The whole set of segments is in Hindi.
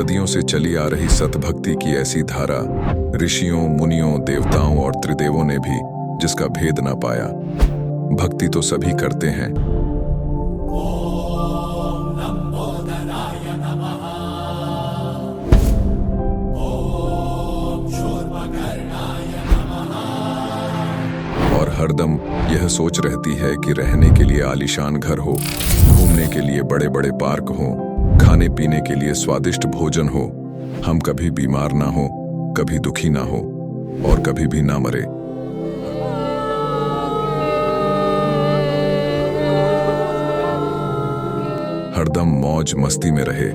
सदियों से चली आ रही सतभक्ति की ऐसी धारा, ऋषियों, मुनियों, देवताओं और त्रिदेवों ने भी जिसका भेद ना पाया। भक्ति तो सभी करते हैं, और हरदम यह सोच रहती है कि रहने के लिए आलीशान घर हो, घूमने के लिए बड़े बड़े पार्क हो, खाने पीने के लिए स्वादिष्ट भोजन हो, हम कभी बीमार ना हो, कभी दुखी ना हो और कभी भी ना मरे। हरदम मौज मस्ती में रहे।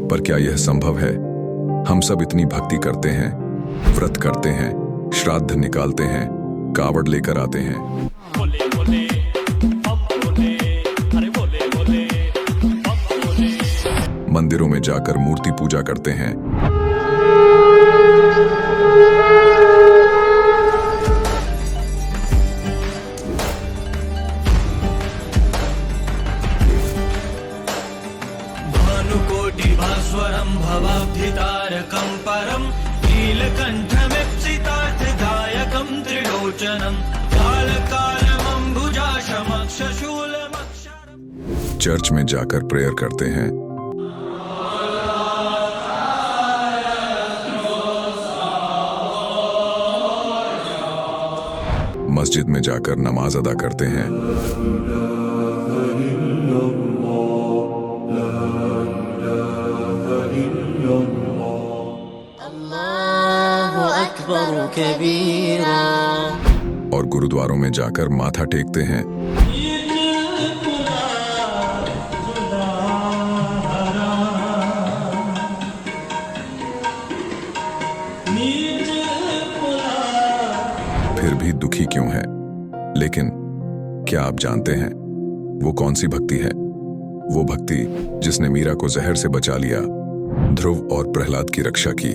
पर क्या यह संभव है? हम सब इतनी भक्ति करते हैं, व्रत करते हैं, श्राद्ध निकालते हैं, कावड़ लेकर आते हैं, बोले बोले, बोले, अरे बोले बोले, मंदिरों में जाकर मूर्ति पूजा करते हैं, भानुकोटिभास्वरं भवाब्धितारकं परं नीलकण्ठमीप्सितार्थदायकं त्रिलोचनं कालकालमम्बुजाशमक्षशूलमक्षरम्। चर्च में जाकर प्रेयर करते हैं, मस्जिद में जाकर नमाज अदा करते हैं, और गुरुद्वारों में जाकर माथा टेकते हैं, फिर भी दुखी क्यों है? लेकिन क्या आप जानते हैं वो कौन सी भक्ति है? वो भक्ति जिसने मीरा को जहर से बचा लिया, ध्रुव और प्रहलाद की रक्षा की,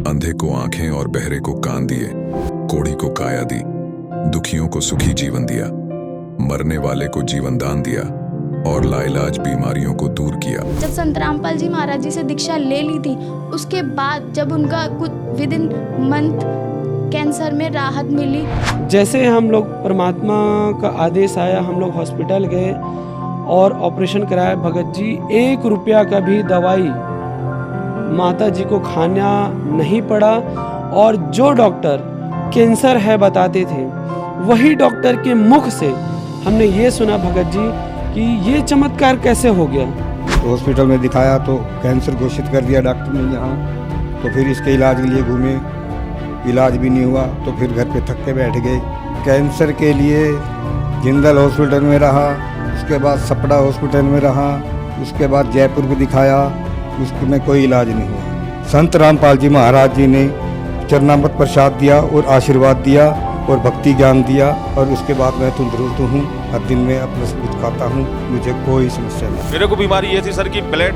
अंधे को आंखें और बहरे को कान दिए, कोढ़ी को काया दी, दुखियों को सुखी जीवन दिया, मरने वाले को जीवन दान दिया और लाइलाज बीमारियों को दूर किया। जब संत रामपाल जी महाराज जी से दीक्षा ले ली थी, उसके बाद जब उनका कुछ विद इन मंथ कैंसर में राहत मिली। जैसे हम लोग परमात्मा का आदेश आया, हम लोग हॉस्पिटल गए और ऑपरेशन कराया। भगत जी 1 रुपया का भी दवाई माता जी को खाना नहीं पड़ा, और जो डॉक्टर कैंसर है बताते थे, वही डॉक्टर के मुख से हमने ये सुना भगत जी कि ये चमत्कार कैसे हो गया। तो हॉस्पिटल में दिखाया तो कैंसर घोषित कर दिया डॉक्टर ने यहाँ। तो फिर इसके इलाज के लिए घूमे, इलाज भी नहीं हुआ, तो फिर घर पे थक के बैठ गए। कैंसर के लिए जिंदल हॉस्पिटल में रहा, उसके बाद सपड़ा हॉस्पिटल में रहा, उसके बाद जयपुर को दिखाया, उसमें कोई इलाज नहीं हुआ। संत रामपाल जी महाराज जी ने चरणामृत प्रसाद दिया और आशीर्वाद दिया और भक्ति ज्ञान दिया, और उसके बाद मैं तंदुरुस्त हूँ। हर दिन में अपना सब कुछ खाता हूँ, मुझे कोई समस्या नहीं। मेरे को बीमारी ये थी सर कि ब्लड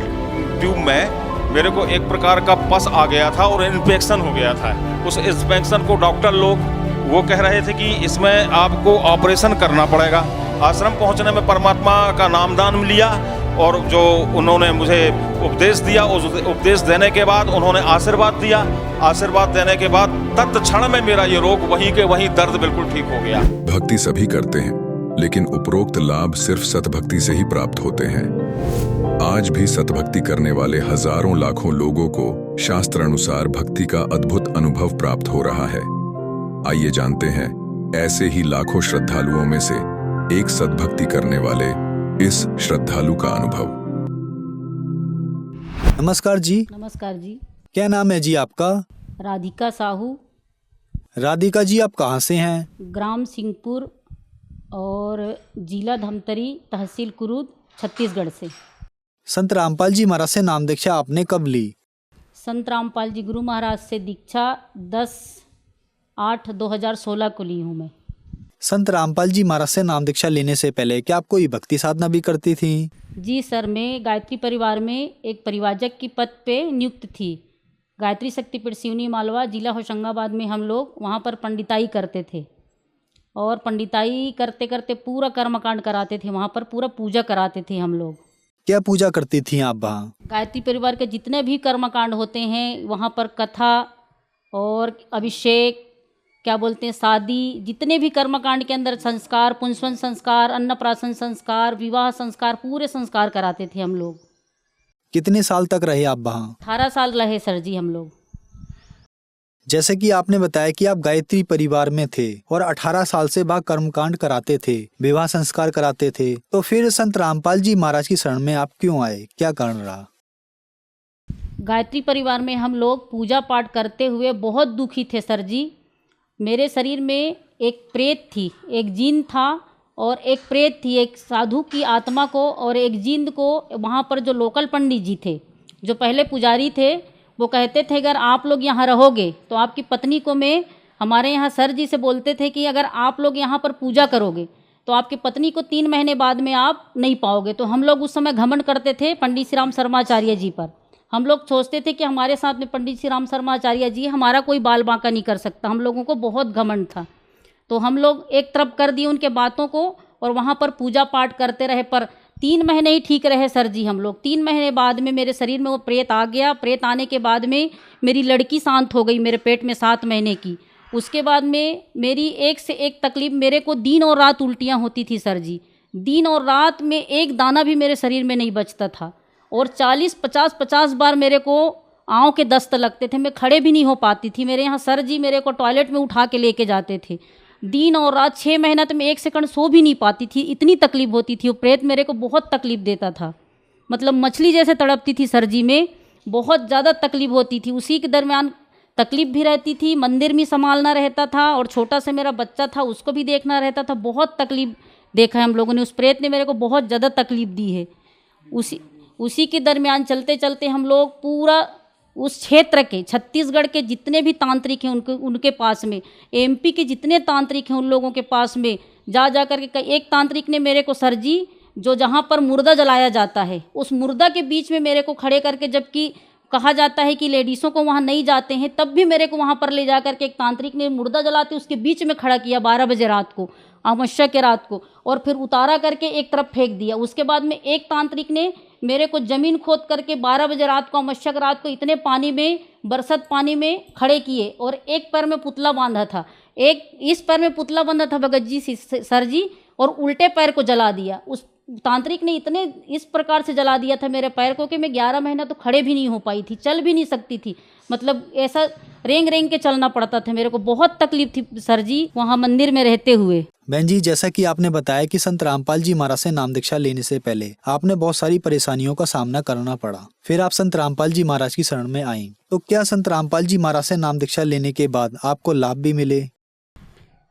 ट्यूब में मेरे को एक प्रकार का पस आ गया था और इन्फेक्शन हो गया था। उस इन्फेक्शन को डॉक्टर लोग वो कह रहे थे कि इसमें आपको ऑपरेशन करना पड़ेगा। आश्रम पहुंचने में परमात्मा का नामदान लिया और जो उन्होंने मुझे उपदेश दिया, उस उपदेश देने के बाद उन्होंने आशीर्वाद दिया। आशीर्वाद देने के बाद तत्क्षण में मेरा ये रोग वहीं के वहीं दर्द बिल्कुल ठीक हो गया। भक्ति सभी करते हैं, लेकिन उपरोक्त लाभ सिर्फ सतभक्ति से ही प्राप्त होते हैं। आज भी सतभक्ति करने वाले हजारों लाखों लोगों को शास्त्र अनुसार भक्ति का अद्भुत अनुभव प्राप्त हो रहा है। आइए जानते हैं ऐसे ही लाखों श्रद्धालुओं में से एक सतभक्ति करने वाले इस श्रद्धालु का अनुभव। नमस्कार जी। नमस्कार जी। क्या नाम है जी आपका? राधिका साहू। राधिका जी, आप कहाँ से हैं? ग्राम सिंहपुर और जिला धमतरी, तहसील कुरूद, छत्तीसगढ़ से। संत रामपाल जी महाराज से नाम दीक्षा आपने कब ली? संत रामपाल जी गुरु महाराज से दीक्षा 10/8/2016 को ली हूँ मैं। संत रामपाल जी महाराज से नाम दीक्षा लेने से पहले क्या आप कोई भक्ति साधना भी करती थी? जी सर, मैं गायत्री परिवार में एक परिवारजक की पद पे नियुक्त थी। गायत्री शक्तिपीठ सिवनी मालवा, जिला होशंगाबाद में हम लोग वहाँ पर पंडिताई करते थे। और पंडिताई करते करते पूरा कर्मकांड कराते थे वहाँ पर, पूरा पूजा कराते थे हम लोग। क्या पूजा करती थी आप वहाँ? गायत्री परिवार के जितने भी कर्मकांड होते हैं वहाँ पर कथा और अभिषेक, क्या बोलते हैं, शादी, जितने भी कर्मकांड के अंदर संस्कार, पुंसवन संस्कार, अन्नप्राशन संस्कार, विवाह संस्कार, पूरे संस्कार कराते थे हम लोग। कितने साल तक रहे आप वहाँ? 18 साल रहे सर जी हम लोग। जैसे कि आपने बताया कि आप गायत्री परिवार में थे और 18 साल से वहाँ कर्मकांड कराते थे, विवाह संस्कार कराते थे, तो फिर संत रामपाल जी महाराज की शरण में आप क्यों आए? क्या कारण रहा? गायत्री परिवार में हम लोग पूजा पाठ करते हुए बहुत दुखी थे सर जी। मेरे शरीर में एक प्रेत थी, एक जीन था और एक प्रेत थी, एक साधु की आत्मा को और एक जींद को। वहाँ पर जो लोकल पंडित जी थे, जो पहले पुजारी थे, वो कहते थे अगर आप लोग यहाँ रहोगे तो आपकी पत्नी को, मैं हमारे यहाँ सर जी से बोलते थे कि अगर आप लोग यहाँ पर पूजा करोगे तो आपकी पत्नी को 3 महीने बाद में आप नहीं पाओगे। तो हम लोग उस समय घमंड करते थे पंडित श्री राम शर्माचार्य जी पर। हम लोग सोचते थे कि हमारे साथ में पंडित श्री राम शर्माचार्य जी, हमारा कोई बाल बांका नहीं कर सकता। हम लोगों को बहुत घमंड था, तो हम लोग एक तरफ कर दिए उनके बातों को और वहाँ पर पूजा पाठ करते रहे। पर 3 महीने ही ठीक रहे सर जी हम लोग। 3 महीने बाद में मेरे शरीर में वो प्रेत आ गया। प्रेत आने के बाद में मेरी लड़की शांत हो गई मेरे पेट में 7 महीने की। उसके बाद में मेरी एक से एक तकलीफ, मेरे को दिन और रात उल्टियाँ होती थी सर जी। दिन और रात में एक दाना भी मेरे शरीर में नहीं बचता था और 40-50 बार मेरे को आँव के दस्त लगते थे। मैं खड़े भी नहीं हो पाती थी। मेरे यहाँ सर जी मेरे को टॉयलेट में उठा के लेके जाते थे। दिन और रात 6 महीना तो मैं 1 सेकंड सो भी नहीं पाती थी, इतनी तकलीफ होती थी। वो प्रेत मेरे को बहुत तकलीफ देता था, मतलब मछली जैसे तड़पती थी सर जी में, बहुत ज़्यादा तकलीफ होती थी। उसी के दरमियान तकलीफ भी रहती थी, मंदिर में संभालना रहता था और छोटा सा मेरा बच्चा था उसको भी देखना रहता था। बहुत तकलीफ देखा है हम लोगों ने। उस प्रेत ने मेरे को बहुत ज़्यादा तकलीफ दी है। उसी के दरमियान चलते चलते हम लोग पूरा उस क्षेत्र के, छत्तीसगढ़ के जितने भी तांत्रिक हैं उनके पास में, एमपी के जितने तांत्रिक हैं उन लोगों के पास में जा कर के, एक तांत्रिक ने मेरे को सर जी, जो जहाँ पर मुर्दा जलाया जाता है उस मुर्दा के बीच में मेरे को खड़े करके, जबकि कहा जाता है कि लेडीज़ों को वहाँ नहीं जाते हैं, तब भी मेरे को वहाँ पर ले जा कर के एक तांत्रिक ने मुर्दा जलाते उसके बीच में खड़ा किया 12 बजे रात को, अमावस्या के रात को, और फिर उतारा करके एक तरफ फेंक दिया। उसके बाद में एक तांत्रिक ने मेरे को ज़मीन खोद करके 12 बजे रात को, अमावस्या की रात को, इतने पानी में, बरसत पानी में खड़े किए और एक पैर में पुतला बांधा था, एक इस पैर में पुतला बांधा था भगत जी सर जी, और उल्टे पैर को जला दिया। उस तांत्रिक ने इतने इस प्रकार से जला दिया था मेरे पैर को कि मैं 11 महीना तो खड़े भी नहीं हो पाई थी, चल भी नहीं सकती थी। मतलब ऐसा रेंग रेंग के चलना पड़ता था मेरे को। बहुत तकलीफ थी सर जी वहाँ मंदिर में रहते हुए। बहन जी, जैसा कि आपने बताया कि संत रामपाल जी महाराज से नाम दीक्षा लेने से पहले आपने बहुत सारी परेशानियों का सामना करना पड़ा, फिर आप संत रामपाल जी महाराज की शरण में आई। तो क्या संत रामपाल जी महाराज से नाम दीक्षा लेने के बाद आपको लाभ भी मिले?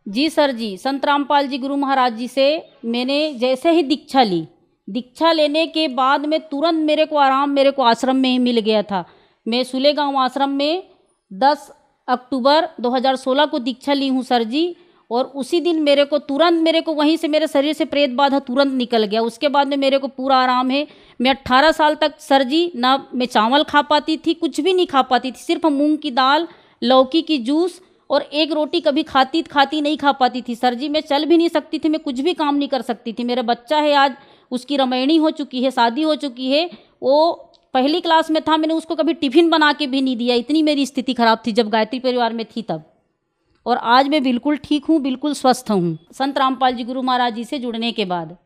जी सर जी, संत रामपाल जी गुरु महाराज जी से मैंने जैसे ही दीक्षा ली, दीक्षा लेने के बाद में तुरंत मेरे को आराम, मेरे को आश्रम में ही मिल गया था। मैं सुलेगांव आश्रम में 10 अक्टूबर 2016 को दीक्षा ली हूँ सर जी, और उसी दिन मेरे को वहीं से मेरे शरीर से प्रेत बाधा तुरंत निकल गया। उसके बाद में मेरे को पूरा आराम है। मैं 18 साल तक सर जी ना मैं चावल खा पाती थी, कुछ भी नहीं खा पाती थी, सिर्फ मूंग की दाल, लौकी की जूस और एक रोटी कभी खाती नहीं खा पाती थी सर जी। मैं चल भी नहीं सकती थी, मैं कुछ भी काम नहीं कर सकती थी। मेरा बच्चा है आज, उसकी रमैणी हो चुकी है, शादी हो चुकी है, वो 1ली क्लास में था, मैंने उसको कभी टिफिन बना के भी नहीं दिया। इतनी मेरी स्थिति खराब थी जब गायत्री परिवार में थी तब। और आज मैं बिल्कुल ठीक हूँ, बिल्कुल स्वस्थ हूँ संत रामपाल जी गुरु महाराज जी से जुड़ने के बाद।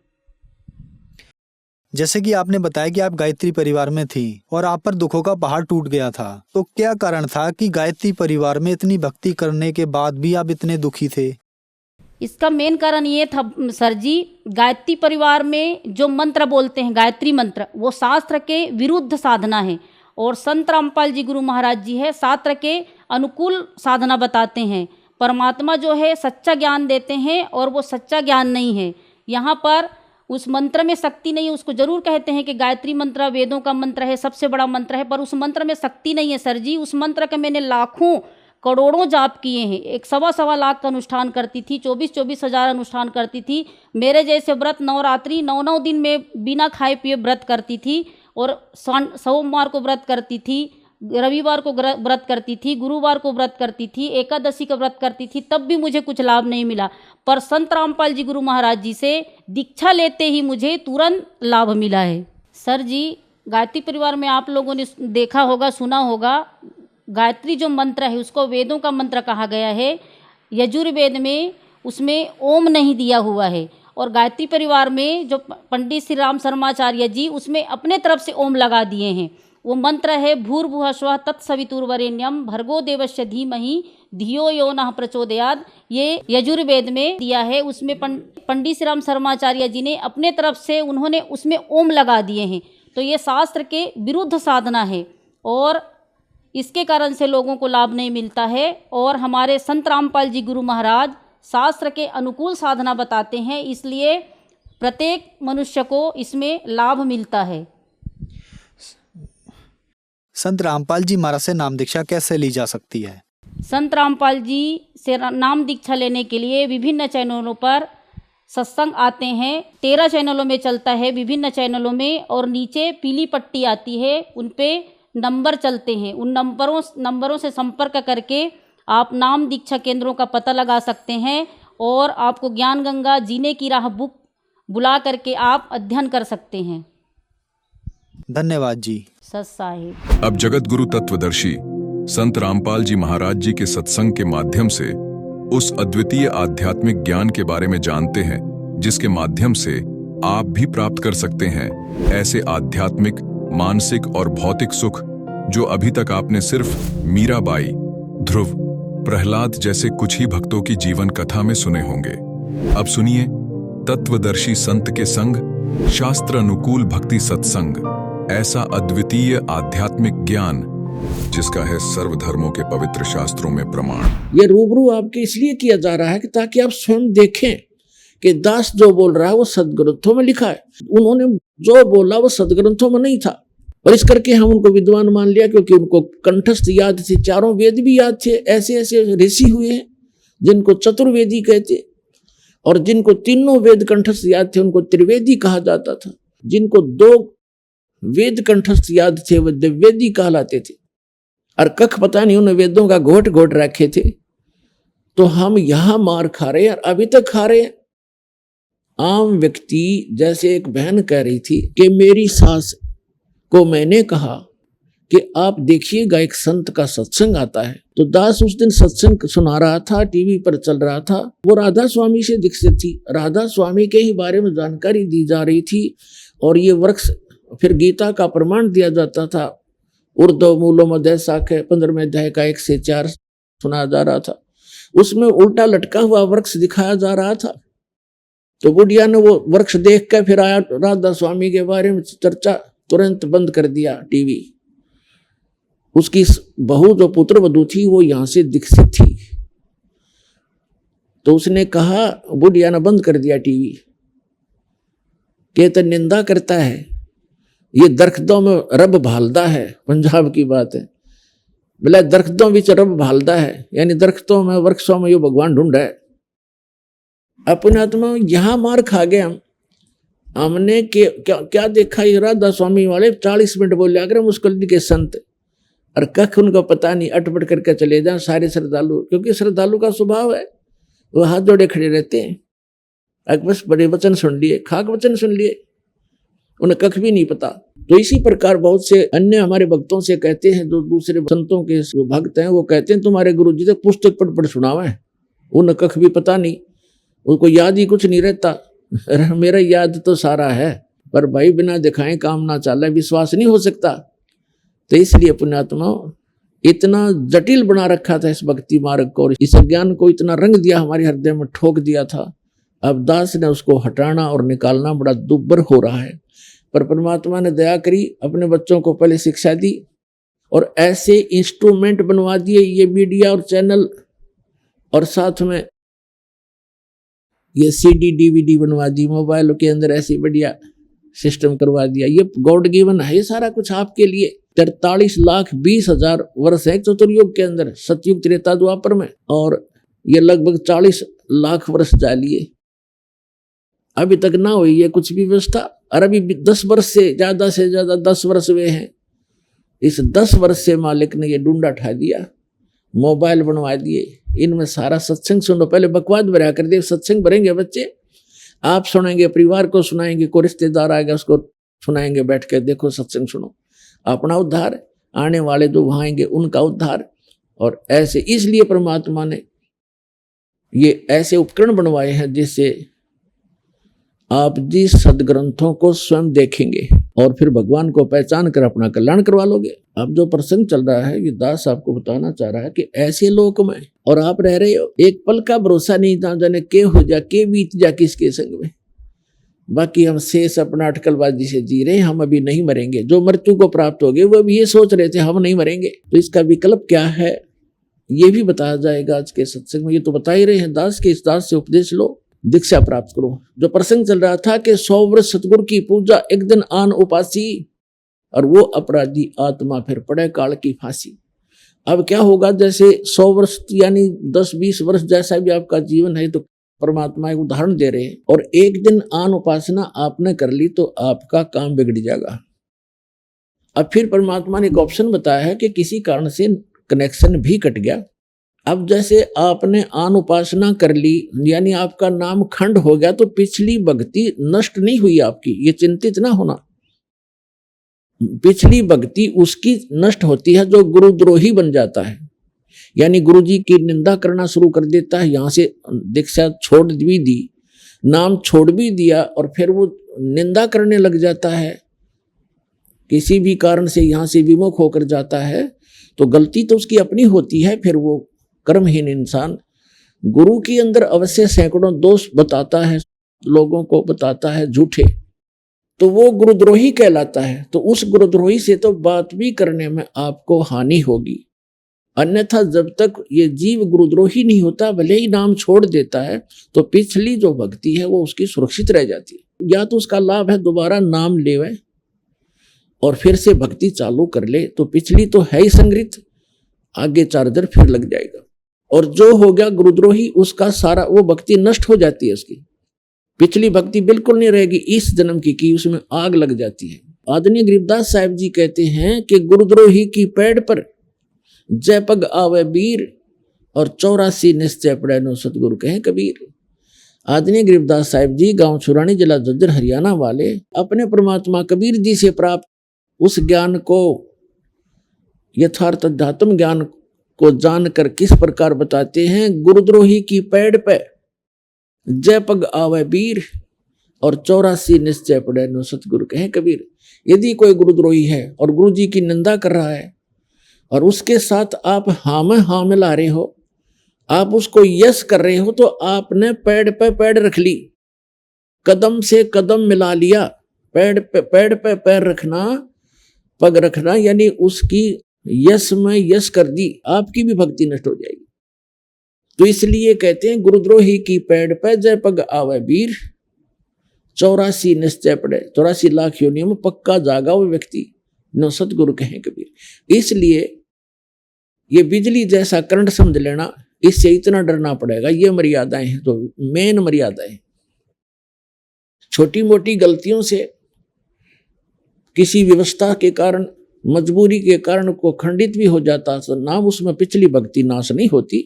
जैसे कि आपने बताया कि आप गायत्री परिवार में थी और आप पर दुखों का पहाड़ टूट गया था, तो क्या कारण था कि गायत्री परिवार में इतनी भक्ति करने के बाद भी आप इतने दुखी थे? इसका मेन कारण ये था सर जी, गायत्री परिवार में जो मंत्र बोलते हैं, गायत्री मंत्र, वो शास्त्र के विरुद्ध साधना है और संत रामपाल जी गुरु महाराज जी है शास्त्र के अनुकूल साधना बताते हैं। परमात्मा जो है सच्चा ज्ञान देते हैं और वो सच्चा ज्ञान नहीं है। यहाँ पर उस मंत्र में शक्ति नहीं है। उसको जरूर कहते हैं कि गायत्री मंत्र वेदों का मंत्र है, सबसे बड़ा मंत्र है, पर उस मंत्र में शक्ति नहीं है सर जी। उस मंत्र के मैंने लाखों करोड़ों जाप किए हैं। 1.25 लाख का अनुष्ठान करती थी, 24 हज़ार अनुष्ठान करती थी। मेरे जैसे व्रत नवरात्रि 9 दिन में बिना खाए पिए व्रत करती थी और सोमवार को व्रत करती थी, रविवार को व्रत करती थी, गुरुवार को व्रत करती थी, एकादशी का व्रत करती थी, तब भी मुझे कुछ लाभ नहीं मिला। पर संत रामपाल जी गुरु महाराज जी से दीक्षा लेते ही मुझे तुरंत लाभ मिला है। सर जी, गायत्री परिवार में आप लोगों ने देखा होगा, सुना होगा, गायत्री जो मंत्र है उसको वेदों का मंत्र कहा गया है। यजुर्वेद में उसमें ओम नहीं दिया हुआ है, और गायत्री परिवार में जो पंडित श्री राम शर्माचार्य जी उसमें अपने तरफ से ओम लगा दिए हैं। वो मंत्र है भूर्भुवः स्वः तत्सवितुर्वरेण्यम भर्गो देवस्य धीमहि धियो यो नः प्रचोदयात्। ये यजुर्वेद में दिया है, उसमें पंडित श्री राम शर्माचार्य जी ने अपने तरफ से उन्होंने उसमें ओम लगा दिए हैं। तो ये शास्त्र के विरुद्ध साधना है और इसके कारण से लोगों को लाभ नहीं मिलता है। और हमारे संत रामपाल जी गुरु महाराज शास्त्र के अनुकूल साधना बताते हैं, इसलिए प्रत्येक मनुष्य को इसमें लाभ मिलता है। संत रामपाल जी महाराज से नाम दीक्षा कैसे ली जा सकती है? संत रामपाल जी से नाम दीक्षा लेने के लिए विभिन्न चैनलों पर सत्संग आते हैं। 13 चैनलों में चलता है, विभिन्न चैनलों में, और नीचे पीली पट्टी आती है, उन पे नंबर चलते हैं। उन नंबरों से संपर्क करके आप नाम दीक्षा केंद्रों का पता लगा सकते हैं और आपको ज्ञान गंगा जीने की राह बुक बुला करके आप अध्ययन कर सकते हैं। धन्यवाद जी। सत साहिब। अब जगत गुरु तत्वदर्शी संत रामपाल जी महाराज जी के सत्संग के माध्यम से उस अद्वितीय आध्यात्मिक ज्ञान के बारे में जानते हैं जिसके माध्यम से आप भी प्राप्त कर सकते हैं ऐसे आध्यात्मिक, मानसिक और भौतिक सुख जो अभी तक आपने सिर्फ मीराबाई, ध्रुव, प्रहलाद जैसे कुछ ही भक्तों की जीवन कथा में सुने होंगे। अब सुनिए तत्वदर्शी संत के संग शास्त्र अनुकूल भक्ति सत्संग, ऐसा अद्वितीय आध्यात्मिक ज्ञान जिसका है सर्वधर्मों के पवित्र शास्त्रों में प्रमाण। ये रूबरू आपके इसलिए किया जा रहा है कि ताकि आप स्वयं देखें कि दास जो बोल रहा है वो सदग्रंथों में लिखा है, उन्होंने जो बोला वो सदग्रंथों में नहीं था। और इस करके हम उनको विद्वान मान लिया क्योंकि उनको कंठस्थ याद थे, चारों वेद भी याद थे। ऐसे ऐसे ऋषि हुए हैं जिनको चतुर्वेदी कहते, और जिनको तीनों वेद कंठस्थ याद थे उनको त्रिवेदी कहा जाता था। जिनको 2 वेद कंठस्थ याद थे वो द्विवेदी कहलाते थे। और कख पता नहीं उन वेदों का घोट घोट रखे थे। तो हम यहां मार खा रहे हैं और अभी तक खा रहे हैं। आम व्यक्ति, जैसे एक बहन कह रही थी कि मेरी सास को मैंने कहा कि आप देखिएगा एक संत का सत्संग आता है, तो दास उस दिन सत्संग सुना रहा था, टीवी पर चल रहा था। वो राधा स्वामी से दीक्षित थी, राधा स्वामी के ही बारे में जानकारी दी जा रही थी। और ये वृक्ष फिर गीता का प्रमाण दिया जाता था। उर्दो मूलो मध्य शाखे 15वें अध्याय का 1 से 4 सुना जा रहा था। उसमें उल्टा लटका हुआ वृक्ष दिखाया जा रहा था। तो बुढ़िया ने वो वृक्ष देख कर फिर आया राधा स्वामी के बारे में चर्चा, तुरंत बंद कर दिया टीवी। उसकी बहू जो पुत्र वधू थी वो यहां से दीक्षित थी, तो उसने कहा, बुढ़िया ने बंद कर दिया टीवी, कहते निंदा करता है, ये दरख्तों में रब भालदा है। पंजाब की बात है, बोला दरख्तों में रब भालदा है, यानी दरख्तों में, वृक्षों में यो भगवान ढूंढा है। अपने आत्मा यहां मार खा गए हमने क्या देखा, ये राधा स्वामी वाले 40 मिनट बोले अगर मुस्कुल के संत, और कख उनको पता नहीं, अटपट करके चले जाए सारे श्रद्धालु। क्योंकि श्रद्धालु का स्वभाव है वो हाथ जोड़े खड़े रहते हैं। अब बस बड़े वचन सुन लिए, खाक वचन सुन लिए, उन्हें कख भी नहीं पता। तो इसी प्रकार बहुत से अन्य हमारे भक्तों से कहते हैं, जो दूसरे संतों के भक्त हैं, वो कहते हैं तुम्हारे गुरु जी तक पुस्तक पढ़ पढ़ सुनावा है, उन्हें कख भी पता नहीं, उनको याद ही कुछ नहीं रहता। मेरा याद तो सारा है, पर भाई बिना दिखाए काम ना चला, विश्वास नहीं हो सकता। तो इसलिए पुण्यात्मा इतना जटिल बना रखा था इस भक्ति मार्ग को, और इस ज्ञान को इतना रंग दिया, हमारे हृदय में ठोक दिया था। अब दास ने उसको हटाना और निकालना बड़ा दुर्बर हो रहा है। पर परमात्मा ने दया करी, अपने बच्चों को पहले शिक्षा दी और ऐसे इंस्ट्रूमेंट बनवा दिए, ये मीडिया और चैनल, और साथ में ये CD DVD बनवा दी, मोबाइल के अंदर ऐसी बढ़िया सिस्टम करवा दिया। ये गॉड गिवन है, ये सारा कुछ आपके लिए। 43,20,000 वर्ष है चतुर्युग के अंदर, सतयुग, त्रेता, द्वापर में, और ये लगभग 40 लाख वर्ष जा लिए, अभी तक ना हुई ये कुछ भी व्यवस्था। और अभी 10 वर्ष से ज्यादा 10 वर्ष हुए हैं, इस 10 वर्ष से मालिक ने ये डूंडा उठा दिया, मोबाइल बनवा दिए, इनमें सारा सत्संग सुनो। पहले बकवाद भरा कर दिए, सत्संग भरेंगे बच्चे, आप सुनाएंगे, परिवार को सुनाएंगे, कोई रिश्तेदार आ गया उसको सुनाएंगे बैठ के, देखो सत्संग सुनो, अपना उद्धार, आने वाले जो वहां आएंगे उनका उद्धार। और ऐसे इसलिए परमात्मा ने ये ऐसे उपकरण बनवाए हैं जिससे आप जी सदग्रंथों को स्वयं देखेंगे और फिर भगवान को पहचान कर अपना कल्याण करवा लोगे। अब जो प्रसंग चल रहा है ये दास आपको बताना चाह रहा है कि ऐसे लोक में और आप रह रहे हो, एक पल का भरोसा नहीं था, जाने के हो जा के बीत जा किसके संग में। बाकी हम शेष अपना अटकलबाजी से जी रहे हैं, हम अभी नहीं मरेंगे। जो मृत्यु को प्राप्त हो गए वो अभी ये सोच रहे थे हम नहीं मरेंगे। तो इसका विकल्प क्या है ये भी बताया जाएगा आज के सत्संग में। ये तो बता ही रहे हैं दास के, इस दास से उपदेश लो, दीक्षा प्राप्त करो। जो प्रसंग चल रहा था कि 100 वर्ष सतगुरु की पूजा, एक दिन आन उपासी, और वो अपराधी आत्मा फिर पड़े काल की फांसी। अब क्या होगा, जैसे 100 वर्ष यानी 10-20 वर्ष जैसा भी आपका जीवन है, तो परमात्मा एक उदाहरण दे रहे हैं, और एक दिन आन उपासना आपने कर ली तो आपका काम बिगड़ जाएगा। अब फिर परमात्मा ने एक ऑप्शन बताया है कि किसी कारण से कनेक्शन भी कट गया। अब जैसे आपने आन उपासना कर ली यानी आपका नाम खंड हो गया, तो पिछली भक्ति नष्ट नहीं हुई आपकी, ये चिंतित ना होना। पिछली भक्ति उसकी नष्ट होती है जो गुरुद्रोही बन जाता है, यानी गुरु जी की निंदा करना शुरू कर देता है। यहां से दीक्षा छोड़ भी दी, नाम छोड़ भी दिया, और फिर वो निंदा करने लग जाता है, किसी भी कारण से यहां से विमुख होकर जाता है, तो गलती तो उसकी अपनी होती है। फिर वो कर्महीन इंसान गुरु के अंदर अवश्य सैकड़ों दोष बताता है, लोगों को बताता है झूठे, तो वो गुरुद्रोही कहलाता है। तो उस गुरुद्रोही से तो बात भी करने में आपको हानि होगी। अन्यथा जब तक ये जीव गुरुद्रोही नहीं होता, भले ही नाम छोड़ देता है, तो पिछली जो भक्ति है वो उसकी सुरक्षित रह जाती है। या तो उसका लाभ है दोबारा नाम लेवे और फिर से भक्ति चालू कर ले, तो पिछली तो है ही संग्रहित, आगे चार्जर फिर लग जाएगा। और जो हो गया गुरुद्रोही, उसका सारा वो भक्ति नष्ट हो जाती है, उसकी पिछली भक्ति बिल्कुल नहीं रहेगी, इस जन्म की उसमें आग लग जाती है। आदरणीय गरीबदास साहिब जी कहते हैं कि गुरुद्रोही की पैड़ पर जय पग आवे वीर, और 84 निश्चय पड़े नो सतगुरु कहे कबीर। आदरणीय गरीबदास साहिब जी गांव छुरानी, जिला झज्जर, हरियाणा वाले, अपने परमात्मा कबीर जी से प्राप्त उस ज्ञान को, यथार्थ अध्यात्म ज्ञान को जानकर किस प्रकार बताते हैं, गुरुद्रोही की पैड़ पे जय पग आवे वीर, और 84 निश्चय पड़े नो सतगुरु कहे कबीर। यदि कोई गुरुद्रोही है और गुरु जी की निंदा कर रहा है और उसके साथ आप हाँ में हाँ मिला रहे हो, आप उसको यस कर रहे हो, तो आपने पैड़ पे पैड़ रख ली, कदम से कदम मिला लिया। पैड़ पे पैर रखना, पग रखना, यानी उसकी यस में यस कर दी, आपकी भी भक्ति नष्ट हो जाएगी। तो इसलिए कहते हैं गुरुद्रोही की पैड़ पे जय पग आवे वीर, 84 निश्चय पड़े, 84 लाख योनियों में पक्का जागा वो व्यक्ति, नो सतगुरु कहे कबीर। इसलिए ये बिजली जैसा करंट समझ लेना, इससे इतना डरना पड़ेगा। ये मर्यादाएं हैं, तो मेन मर्यादाएं। छोटी मोटी गलतियों से, किसी व्यवस्था के कारण, मजबूरी के कारण को खंडित भी हो जाता, तो नाम उसमें पिछली भक्ति नाश नहीं होती,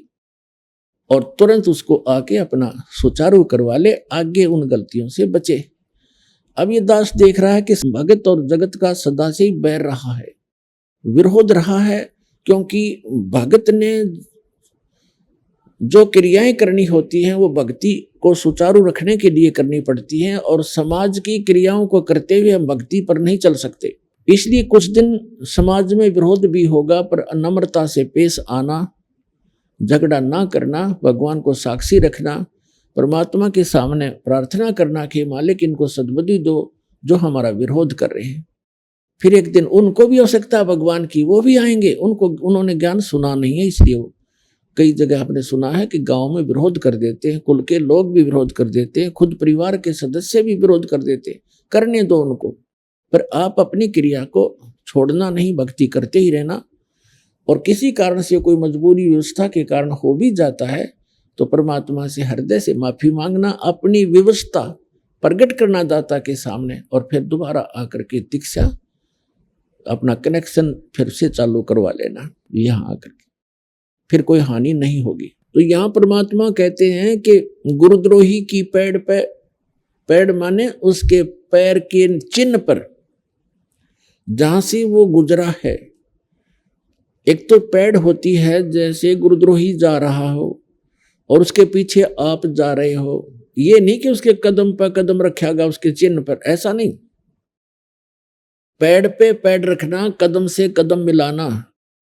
और तुरंत उसको आके अपना सुचारू करवा ले, आगे उन गलतियों से बचे। अब ये दास देख रहा है कि भगत और जगत का सदा से ही बैर रहा है, विरोध रहा है, क्योंकि भगत ने जो क्रियाएं करनी होती हैं वो भक्ति को सुचारू रखने के लिए करनी पड़ती हैं, और समाज की क्रियाओं को करते हुए हम भक्ति पर नहीं चल सकते। इसलिए कुछ दिन समाज में विरोध भी होगा, पर नम्रता से पेश आना, झगड़ा ना करना, भगवान को साक्षी रखना, परमात्मा के सामने प्रार्थना करना कि मालिक इनको सद्बुद्धि दो जो हमारा विरोध कर रहे हैं। फिर एक दिन उनको भी आवश्यकता है भगवान की, वो भी आएंगे, उन्होंने ज्ञान सुना नहीं है, इसलिए वो कई जगह आपने सुना है कि गांव में विरोध कर देते हैं, कुल के लोग भी विरोध कर देते हैं, खुद परिवार के सदस्य भी विरोध कर देते हैं। करने दो उनको, पर आप अपनी क्रिया को छोड़ना नहीं, भक्ति करते ही रहना। और किसी कारण से कोई मजबूरी व्यवस्था के कारण हो भी जाता है, तो परमात्मा से हृदय से माफी मांगना, अपनी व्यवस्था प्रकट करना दाता के सामने, और फिर दोबारा आकर के दीक्षा अपना कनेक्शन फिर से चालू करवा लेना यहाँ आकर के, फिर कोई हानि नहीं होगी। तो यहाँ परमात्मा कहते हैं कि गुरुद्रोही की पैड़ पे, पैड़ माने उसके पैर के चिन्ह पर जहां से वो गुजरा है। एक तो पैड़ होती है, जैसे गुरुद्रोही जा रहा हो और उसके पीछे आप जा रहे हो, ये नहीं कि उसके कदम पर कदम रखेगा उसके चिन्ह पर, ऐसा नहीं। पैड़ पे पैड़ रखना, कदम से कदम मिलाना,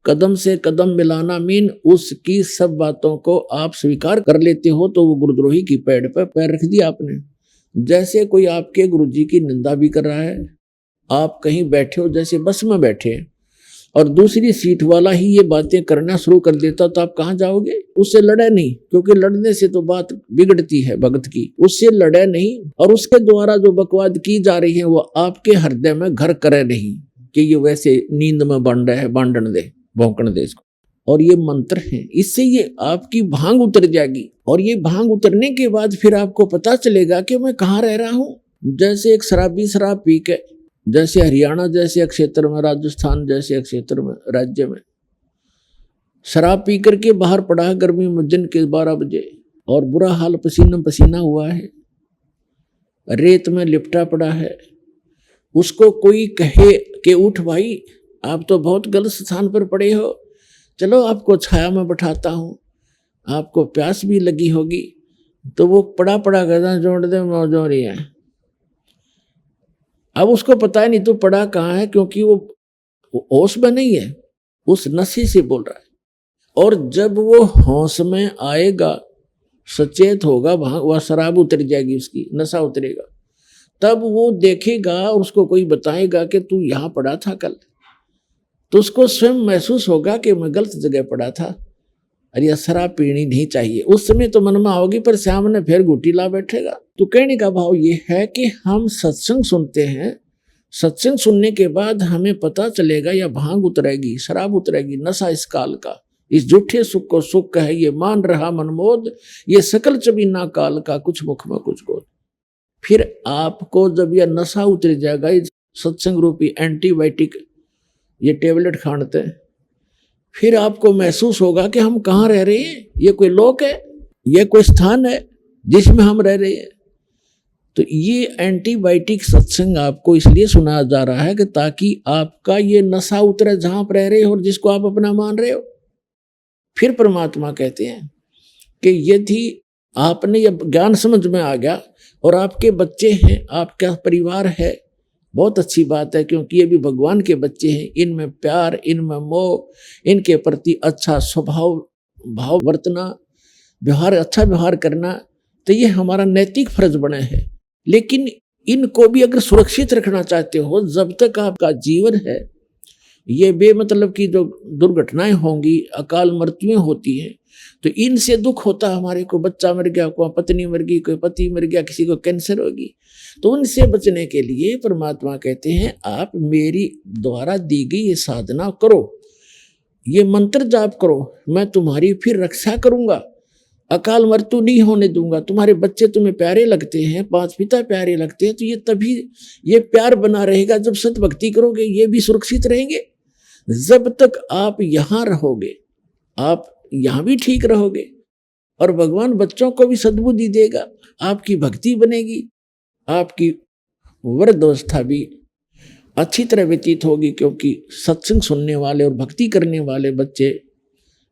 कदम से कदम मिलाना मीन उसकी सब बातों को आप स्वीकार कर लेते हो, तो वो गुरुद्रोही की पैड़ पे पैर रख दिया आपने। जैसे कोई आपके गुरुजी की निंदा भी कर रहा है, आप कहीं बैठे हो, जैसे बस में बैठे और दूसरी सीट वाला ही ये बातें करना शुरू कर देता, तो आप कहाँ जाओगे? उससे लड़े नहीं, क्योंकि लड़ने से तो बात बिगड़ती है भगत की। उससे लड़े नहीं और उसके द्वारा जो बकवाद की जा रही है वो आपके हृदय में घर करे नहीं कि ये वैसे नींद में बन रहा है, बांधन दे, भौंकण दे इसको। और ये मंत्र है, इससे ये आपकी भांग उतर जाएगी और ये भांग उतरने के बाद फिर आपको पता चलेगा कि मैं कहाँ रह रहा हूँ। जैसे एक शराबी शराब पी के, जैसे हरियाणा जैसे क्षेत्र में, राजस्थान जैसे क्षेत्र में, राज्य में शराब पी करके बाहर पड़ा है गर्मी में दिन के 12 बजे और बुरा हाल, पसीना पसीना हुआ है, रेत में लिपटा पड़ा है। उसको कोई कहे कि उठ भाई, आप तो बहुत गलत स्थान पर पड़े हो, चलो आपको छाया में बैठाता हूँ, आपको प्यास भी लगी होगी। तो वो पड़ा पड़ा गदा जोड़ दे मौज हो रही है। अब उसको पता है नहीं तो पड़ा कहाँ है, क्योंकि वो होश में नहीं है, उस नशे से बोल रहा है। और जब वो होश में आएगा, सचेत होगा, वह शराब उतर जाएगी, उसकी नशा उतरेगा, तब वो देखेगा और उसको कोई बताएगा कि तू यहाँ पड़ा था कल, तो उसको स्वयं महसूस होगा कि मैं गलत जगह पड़ा था, अरे यह शराब पीनी नहीं चाहिए। उस समय तो मन में आओगी, पर सामने फिर घुटी ला बैठेगा। तो कहने का भाव ये है कि हम सत्संग सुनते हैं, सत्संग सुनने के बाद हमें पता चलेगा या भांग उतरेगी, शराब उतरेगी, नशा इस काल का, इस झूठे सुख को सुख है, ये मान रहा मनमोद, ये सकल चबीना काल का, कुछ मुख में कुछ गोद। फिर आपको जब यह नशा उतर जाएगा, सत्संग रूपी एंटीबायोटिक ये टेबलेट खाते हैं, फिर आपको महसूस होगा कि हम कहाँ रह रहे हैं, ये कोई लोक है, ये कोई स्थान है जिसमें हम रह रहे हैं। तो ये एंटीबायोटिक सत्संग आपको इसलिए सुनाया जा रहा है कि ताकि आपका ये नशा उतरे जहां आप रह रहे हो और जिसको आप अपना मान रहे हो। फिर परमात्मा कहते हैं कि यदि आपने ये ज्ञान समझ में आ गया और आपके बच्चे हैं, आपका परिवार है, बहुत अच्छी बात है, क्योंकि ये भी भगवान के बच्चे हैं, इनमें प्यार, इनमें मोह, इनके प्रति अच्छा स्वभाव भाव बरतना, व्यवहार, अच्छा व्यवहार करना, तो ये हमारा नैतिक फर्ज बने है। लेकिन इनको भी अगर सुरक्षित रखना चाहते हो, जब तक आपका जीवन है, ये बेमतलब की जो दुर्घटनाएं होंगी, अकाल मृत्युएं होती हैं, तो इनसे दुख होता है हमारे को, बच्चा मर गया, कोई पत्नी मर गई, कोई पति मर गया, किसी को कैंसर होगी, तो उनसे बचने के लिए परमात्मा कहते हैं आप मेरी द्वारा दी गई ये साधना करो, ये मंत्र जाप करो, मैं तुम्हारी फिर रक्षा करूंगा, अकाल मृत्यु नहीं होने दूंगा। तुम्हारे बच्चे तुम्हें प्यारे लगते हैं, 5 पिता प्यारे लगते हैं, तो ये तभी ये प्यार बना रहेगा जब सत भक्ति करोगे, ये भी सुरक्षित रहेंगे। जब तक आप यहाँ रहोगे, आप यहाँ भी ठीक रहोगे और भगवान बच्चों को भी सद्बुद्धि देगा, आपकी भक्ति बनेगी, आपकी वृद्धावस्था भी अच्छी तरह व्यतीत होगी, क्योंकि सत्संग सुनने वाले और भक्ति करने वाले बच्चे,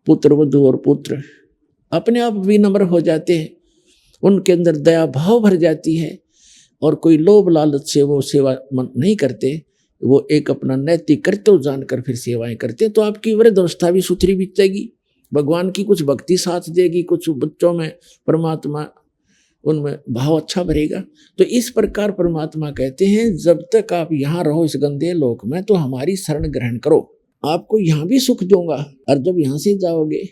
पुत्र वधू और पुत्र अपने आप विनम्र हो जाते हैं, उनके अंदर दया भाव भर जाती है और कोई लोभ लालच से वो सेवा नहीं करते, वो एक अपना नैतिक कर्तव्य जानकर फिर सेवाएं करते हैं। तो आपकी वृद्धावस्था भी सुथरी बीतेगी, भगवान की कुछ भक्ति साथ देगी, कुछ बच्चों में परमात्मा उनमें भाव अच्छा भरेगा। तो इस प्रकार परमात्मा कहते हैं जब तक आप यहाँ रहो इस गंदे लोक में, तो हमारी शरण ग्रहण करो, आपको यहाँ भी सुख दूंगा। और जब यहाँ से जाओगे,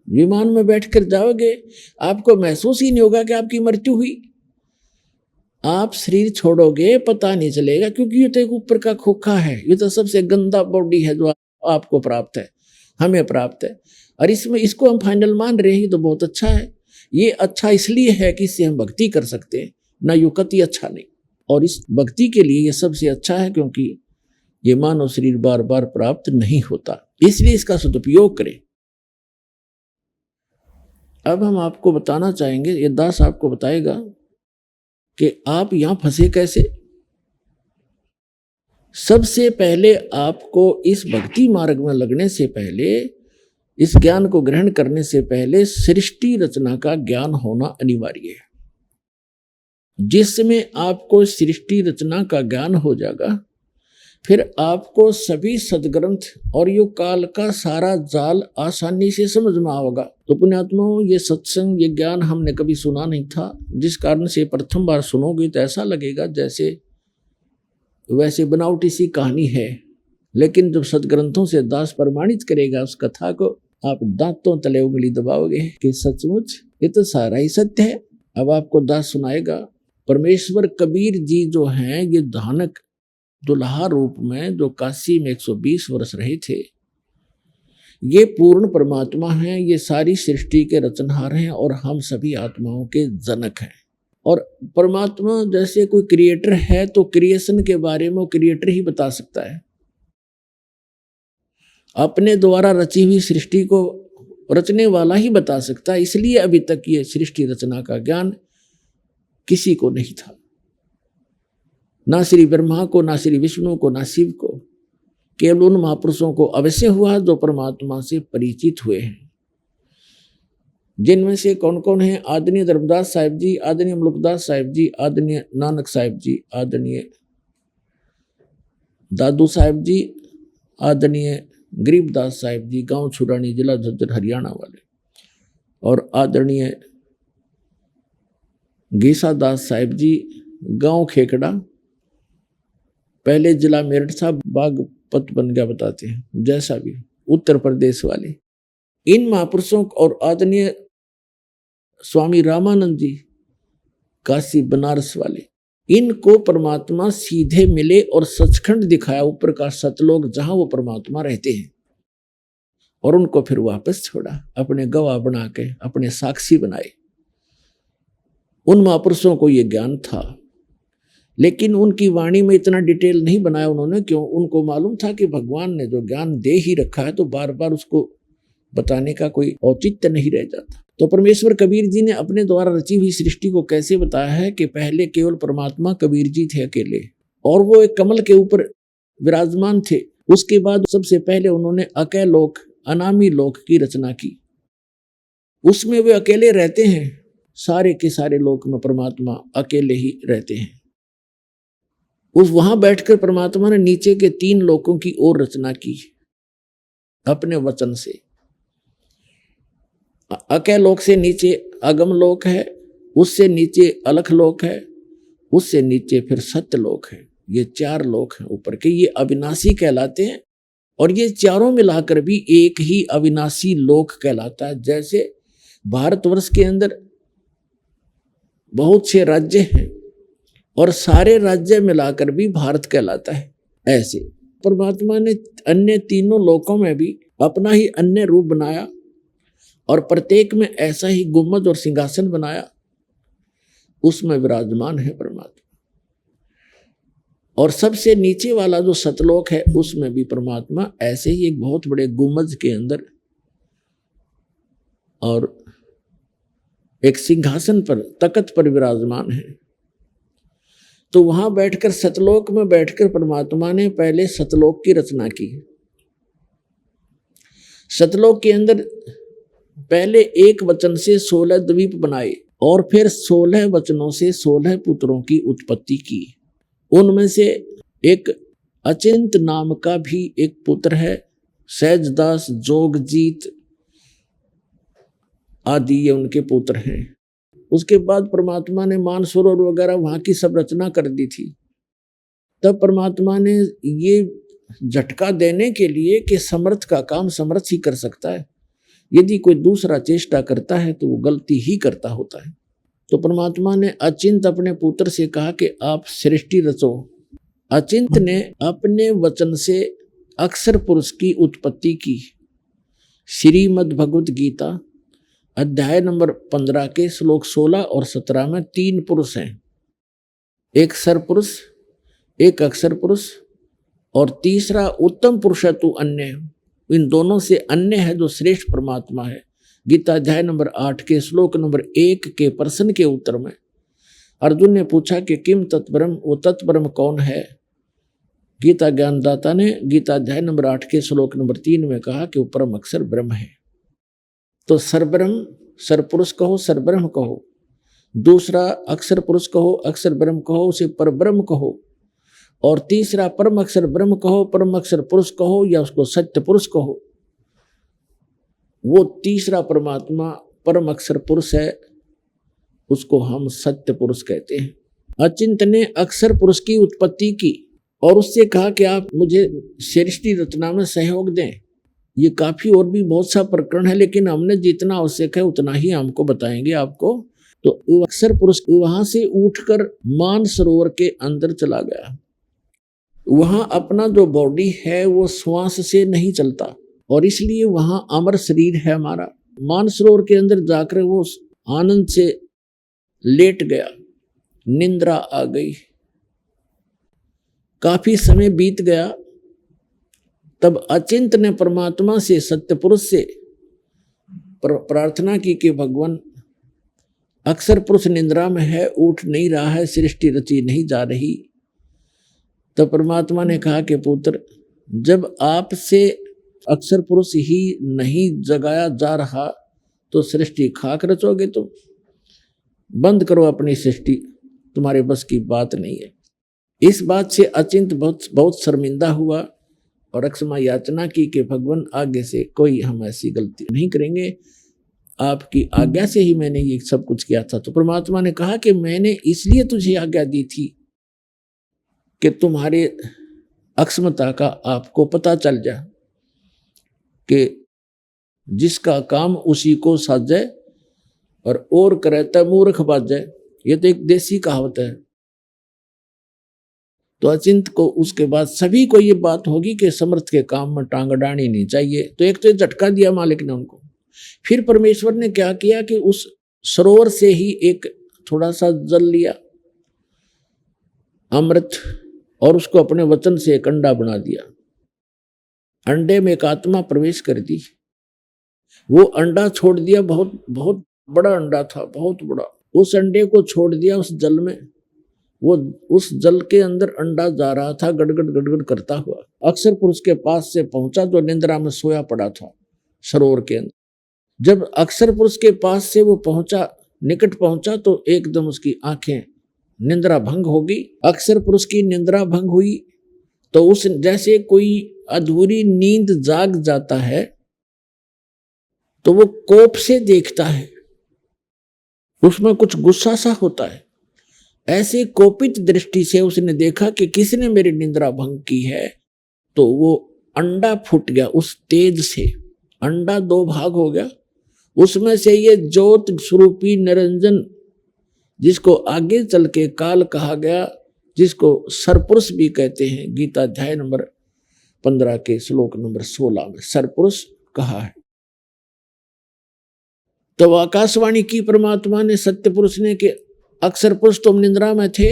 विमान में बैठकर जाओगे, आपको महसूस ही नहीं होगा कि आपकी मृत्यु हुई। आप शरीर छोड़ोगे पता नहीं चलेगा, क्योंकि ये तो एक ऊपर का खोखा है, ये तो सबसे गंदा बॉडी है जो आपको प्राप्त है, हमें प्राप्त है, और इसमें इसको हम फाइनल मान रहे हैं, तो बहुत अच्छा है। ये अच्छा इसलिए है कि इससे हम भक्ति कर सकते हैं, ना युक्ति अच्छा नहीं। और इस भक्ति के लिए ये सबसे अच्छा है, क्योंकि ये मानव शरीर बार बार प्राप्त नहीं होता, इसलिए इसका सदुपयोग करें। अब हम आपको बताना चाहेंगे, ये दास आपको बताएगा कि आप यहां फंसे कैसे। सबसे पहले आपको इस भक्ति मार्ग में लगने से पहले, इस ज्ञान को ग्रहण करने से पहले सृष्टि रचना का ज्ञान होना अनिवार्य है। जिसमें आपको सृष्टि रचना का ज्ञान हो जाएगा, फिर आपको सभी सदग्रंथ और युग काल का सारा जाल आसानी से समझ में आओगा। तो पुण्यात्माओं, ये सत्संग, ये ज्ञान हमने कभी सुना नहीं था, जिस कारण से प्रथम बार सुनोगे तो ऐसा लगेगा जैसे वैसे बनावटी सी कहानी है, लेकिन जब सदग्रंथों से दास प्रमाणित करेगा उस कथा को, आप दांतों तले उंगली दबाओगे कि सचमुच ये तो सारा ही सत्य है। अब आपको दास सुनाएगा। परमेश्वर कबीर जी जो हैं, ये धानक दुल्हा रूप में जो काशी में 120 वर्ष रहे थे, ये पूर्ण परमात्मा हैं, ये सारी सृष्टि के रचनहार हैं और हम सभी आत्माओं के जनक हैं। और परमात्मा जैसे कोई क्रिएटर है तो क्रिएशन के बारे में वो क्रिएटर ही बता सकता है। अपने द्वारा रची हुई सृष्टि को रचने वाला ही बता सकता है, इसलिए अभी तक ये सृष्टि रचना का ज्ञान किसी को नहीं था, ना श्री ब्रह्मा को, ना श्री विष्णु को, ना शिव को। केवल उन महापुरुषों को अवश्य हुआ जो परमात्मा से परिचित हुए हैं। जिनमें से कौन कौन है? आदरणीय धर्मदास साहिब जी, आदरणीय मुल्कदास साहिब जी, आदरणीय नानक साहिब जी, आदरणीय दादू साहिब जी, आदरणीय गरीबदास साहिब जी, गांव छुरानी, जिला झज्जर, हरियाणा वाले, और आदरणीय गीसा दास साहिब जी, गांव खेकड़ा, पहले जिला मेरठ था, बागपत बन गया बताते हैं, जैसा भी, उत्तर प्रदेश वाले। इन महापुरुषों और आदरणीय स्वामी रामानंद जी, काशी बनारस वाले, इनको परमात्मा सीधे मिले और सचखंड दिखाया, ऊपर का सतलोक जहां वो परमात्मा रहते हैं, और उनको फिर वापस छोड़ा, अपने गवाह बना के, अपने साक्षी बनाए। उन महापुरुषों को ये ज्ञान था, लेकिन उनकी वाणी में इतना डिटेल नहीं बनाया उन्होंने। क्यों? उनको मालूम था कि भगवान ने जो ज्ञान दे ही रखा है तो बार बार उसको बताने का कोई औचित्य नहीं रह जाता। तो परमेश्वर कबीर जी ने अपने द्वारा रची हुई सृष्टि को कैसे बताया है कि पहले केवल परमात्मा कबीर जी थे अकेले, और वो एक कमल के ऊपर विराजमान थे। उसके बाद सबसे पहले उन्होंने अकेल लोक, अनामी लोक की रचना की। उसमें वे अकेले रहते हैं, सारे के सारे लोक में परमात्मा अकेले ही रहते हैं। उस वहां बैठकर परमात्मा ने नीचे के 3 लोकों की ओर रचना की अपने वचन से। अकेल लोक से नीचे अगम लोक है, उससे नीचे अलख लोक है, उससे नीचे फिर सत्य लोक है। ये 4 लोक हैं ऊपर के, ये अविनाशी कहलाते हैं। और ये चारों मिलाकर भी एक ही अविनाशी लोक कहलाता है। जैसे भारतवर्ष के अंदर बहुत से राज्य हैं और सारे राज्य मिलाकर भी भारत कहलाता है, ऐसे परमात्मा ने अन्य तीनों लोकों में भी अपना ही अन्य रूप बनाया और प्रत्येक में ऐसा ही गुम्बद और सिंहासन बनाया, उसमें विराजमान है परमात्मा। और सबसे नीचे वाला जो सतलोक है उसमें भी परमात्मा ऐसे ही एक बहुत बड़े गुम्बद के अंदर और एक सिंहासन पर, तख्त पर विराजमान है। तो वहां बैठकर, सतलोक में बैठकर परमात्मा ने पहले सतलोक की रचना की। सतलोक के अंदर पहले एक वचन से 16 द्वीप बनाए और फिर 16 वचनों से 16 पुत्रों की उत्पत्ति की। उनमें से एक अचिंत नाम का भी एक पुत्र है, सहजदास, जोगजीत आदि ये उनके पुत्र हैं। उसके बाद परमात्मा ने मानसरोवर वगैरह वहां की सब रचना कर दी थी। तब परमात्मा ने ये झटका देने के लिए कि समर्थ का काम समर्थ ही कर सकता है, यदि कोई दूसरा चेष्टा करता है तो वो गलती ही करता होता है। तो परमात्मा ने अचिंत अपने पुत्र से कहा कि आप सृष्टि रचो। अचिंत ने अपने वचन से अक्षर पुरुष की उत्पत्ति की। श्रीमद् भगवत गीता अध्याय नंबर 15 के श्लोक 16 और 17 में 3 पुरुष हैं, एक सर पुरुष, एक अक्षर पुरुष और तीसरा उत्तम पुरुष है तू अन्य है। इन दोनों से अन्य है जो श्रेष्ठ परमात्मा है। गीता अध्याय नंबर 8 के श्लोक नंबर 1 के प्रश्न के उत्तर में अर्जुन ने पूछा कि किम तत्परम, वो तत्परम कौन है। गीता ज्ञानदाता ने गीता अध्याय नंबर 8 के श्लोक नंबर 3 में कहा कि वो परम अक्षर ब्रह्म है। तो सरब्रह्म, सरपुरुष कहो, सरब्रह्म कहो। दूसरा अक्षर पुरुष कहो, अक्षर ब्रह्म कहो, उसे परब्रह्म कहो। और तीसरा परम अक्षर ब्रह्म कहो, परम अक्षर पुरुष कहो, या उसको सत्य पुरुष कहो। वो तीसरा परमात्मा परम अक्षर पुरुष है, उसको हम सत्य पुरुष कहते हैं। अचिंत ने अक्षर पुरुष की उत्पत्ति की और उससे कहा कि आप मुझे सृष्टि रचना में सहयोग दें। ये काफी और भी बहुत सा प्रकरण है, लेकिन हमने जितना आवश्यक है उतना ही हमको बताएंगे आपको। तो अक्षर पुरुष वहां से उठकर मान सरोवर के अंदर चला गया। वहां अपना जो बॉडी है वो श्वास से नहीं चलता और इसलिए वहां अमर शरीर है हमारा। मानसरोवर के अंदर जाकर वो आनंद से लेट गया, निंद्रा आ गई। काफी समय बीत गया, तब अचिंत ने परमात्मा से, सत्य पुरुष से प्रार्थना की कि भगवान अक्षर पुरुष निंद्रा में है, उठ नहीं रहा है, सृष्टि रची नहीं जा रही। तब परमात्मा ने कहा कि पुत्र, जब आपसे अक्षर पुरुष ही नहीं जगाया जा रहा तो सृष्टि खाक रचोगे तुम। बंद करो अपनी सृष्टि, तुम्हारे बस की बात नहीं है। इस बात से अचिंत बहुत शर्मिंदा हुआ और क्षमा याचना की कि भगवान आगे से कोई हम ऐसी गलती नहीं करेंगे, आपकी आज्ञा से ही मैंने ये सब कुछ किया था। तो परमात्मा ने कहा कि मैंने इसलिए तुझे आज्ञा दी थी कि तुम्हारे अक्षमता का आपको पता चल जाए कि जिसका काम उसी को साजे और करे तो मूर्ख बाजे। ये तो एक देसी कहावत है। तो अचिंत को उसके बाद सभी को ये बात होगी कि समर्थ के काम में टांग अड़ानी नहीं चाहिए। तो एक तो झटका दिया मालिक ने उनको। फिर परमेश्वर ने क्या किया कि उस सरोवर से ही एक थोड़ा सा जल लिया, अमृत, और उसको अपने वचन से एक अंडा बना दिया। अंडे में एक आत्मा प्रवेश कर दी। वो अंडा छोड़ दिया, बहुत बहुत बड़ा अंडा था, बहुत बड़ा। उस अंडे को छोड़ दिया उस जल में। वो उस जल के अंदर अंडा जा रहा था गड़गड़ गड़गड़ करता हुआ। अक्षर पुरुष के पास से पहुंचा जो निंद्रा में सोया पड़ा था सरोवर के अंदर। जब अक्षर पुरुष के पास से वो पहुंचा, निकट पहुंचा, तो एकदम उसकी आंखें, निंद्रा भंग होगी। अक्षर पुरुष की निंद्रा भंग हुई तो उस जैसे कोई अधूरी नींद जाग जाता है तो वो कोप से देखता है, उसमें कुछ गुस्सा सा होता है। ऐसे कोपित दृष्टि से उसने देखा कि किसने मेरी निंद्रा भंग की है। तो वो अंडा फूट गया। उस तेज से अंडा दो भाग हो गया। उसमें से ये ज्योत स्वरूपी निरंजन, जिसको आगे चल के काल कहा गया, जिसको सरपुरुष भी कहते हैं, गीता अध्याय नंबर 15 के श्लोक नंबर 16 में सरपुरुष कहा है। तो आकाशवाणी की परमात्मा ने, सत्य पुरुष ने, कि अक्षर पुरुष तुम निंद्रा में थे,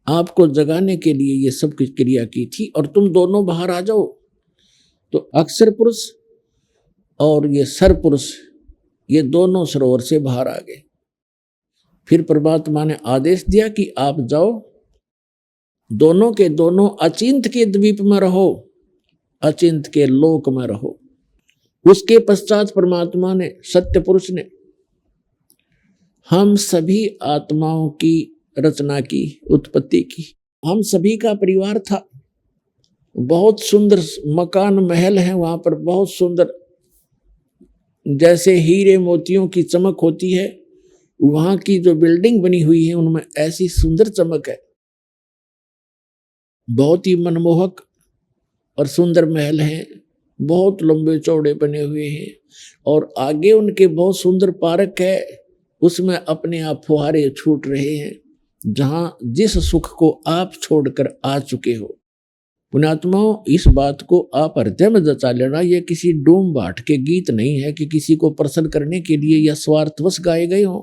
आपको जगाने के लिए ये सब कुछ क्रिया की थी और तुम दोनों बाहर आ जाओ। तो अक्षर पुरुष और ये सरपुरुष, ये दोनों सरोवर से बाहर आ गए। फिर परमात्मा ने आदेश दिया कि आप जाओ, दोनों के दोनों अचिंत के द्वीप में रहो, अचिंत के लोक में रहो। उसके पश्चात परमात्मा ने, सत्य पुरुष ने, हम सभी आत्माओं की रचना की, उत्पत्ति की। हम सभी का परिवार था। बहुत सुंदर मकान महल है वहां पर, बहुत सुंदर, जैसे हीरे मोतियों की चमक होती है, वहां की जो बिल्डिंग बनी हुई है उनमें ऐसी सुंदर चमक है। बहुत ही मनमोहक और सुंदर महल हैं, बहुत लंबे चौड़े बने हुए हैं और आगे उनके बहुत सुंदर पार्क है, उसमें अपने आप फुहारे छूट रहे हैं, जहां जिस सुख को आप छोड़कर आ चुके हो। पुण्यात्माओं, इस बात को आप हृदय में जचा लेना। ये किसी डूम बाट के गीत नहीं है कि किसी को प्रसन्न करने के लिए या स्वार्थवश गाए गए हों।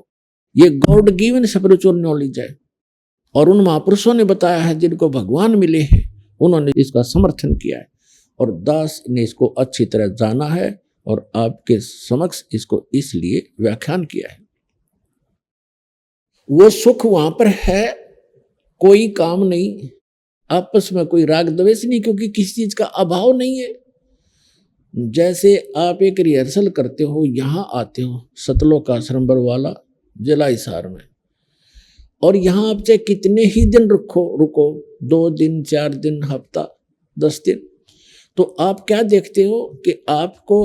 ये गॉड गिवन स्पिरिचुअल नॉलेज है और उन महापुरुषों ने बताया है जिनको भगवान मिले हैं, उन्होंने इसका समर्थन किया है और दास ने इसको अच्छी तरह जाना है और आपके समक्ष इसको इसलिए व्याख्यान किया है। वो सुख वहां पर है, कोई काम नहीं, आपस में कोई राग द्वेष नहीं, क्योंकि किसी चीज का अभाव नहीं है। जैसे आप एक रिहर्सल करते हो, यहां आते हो सतलोक आश्रम बरवाला जिला हिसार में, और यहां आप चाहे कितने ही दिन रुको 2 दिन 4 दिन हफ्ता 10 दिन, तो आप क्या देखते हो कि आपको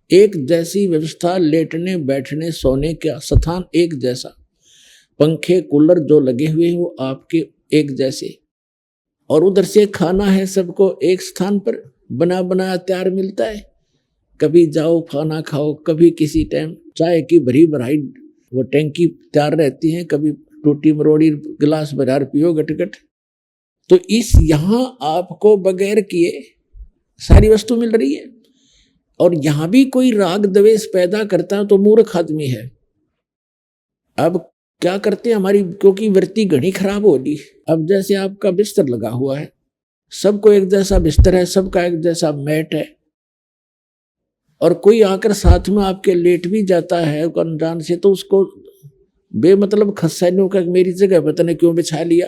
एक जैसी व्यवस्था, लेटने बैठने सोने का स्थान एक जैसा, पंखे कूलर जो लगे हुए हैं वो आपके एक जैसे, और उधर से खाना है सबको एक स्थान पर बना बनाया तैयार मिलता है। कभी जाओ खाना खाओ, कभी किसी टाइम चाय की भरी भराई वो टैंकी तैयार रहती है, कभी टूटी मरोड़ी गिलास भर पियो गटगट। तो इस यहाँ आपको बगैर किए सारी वस्तु मिल रही है, और यहां भी कोई राग द्वेष पैदा करता है तो मूर्ख आदमी है। अब क्या करते हैं हमारी, क्योंकि वृत्ति घनी खराब हो रही। अब जैसे आपका बिस्तर लगा हुआ है, सबको एक जैसा बिस्तर है, सबका एक जैसा मैट है, और कोई आकर साथ में आपके लेट भी जाता है अनजान से, तो उसको बेमतलब खस्साइयों का मेरी जगह पता नहीं क्यों बिछा लिया,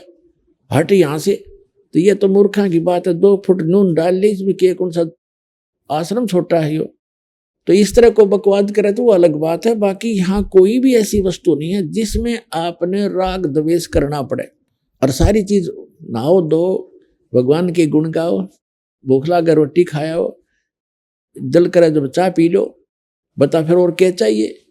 हट यहां से, तो ये तो मूर्खा की बात है। 2 फुट नून डाल ली इसमें, के कौन सा आश्रम छोटा है यो। तो इस तरह को बकवाद करे तो वो अलग बात है। बाकी यहाँ कोई भी ऐसी वस्तु नहीं है जिसमें आपने राग द्वेष करना पड़े, और सारी चीज नहाओ दो, भगवान के गुण गाओ, भूख लगा रोटी खाओ, जल करे जब चाय पी लो, बता फिर और क्या चाहिए।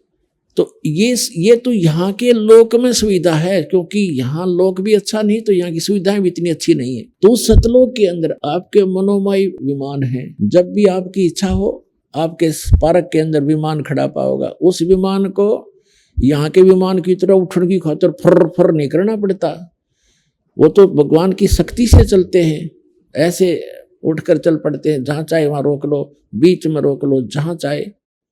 तो ये तो यहाँ के लोक में सुविधा है, क्योंकि यहाँ लोक भी अच्छा नहीं तो यहाँ की सुविधाएं भी इतनी अच्छी नहीं है। तो सतलोक के अंदर आपके मनोमय विमान है, जब भी आपकी इच्छा हो आपके पार्क के अंदर विमान खड़ा पाओगा। उस विमान को यहाँ के विमान की तरह उठने की खातिर फर फर नहीं करना पड़ता, वो तो भगवान की शक्ति से चलते हैं, ऐसे उठकर चल पड़ते हैं, जहाँ चाहे वहाँ रोक लो, बीच में रोक लो, जहाँ चाहे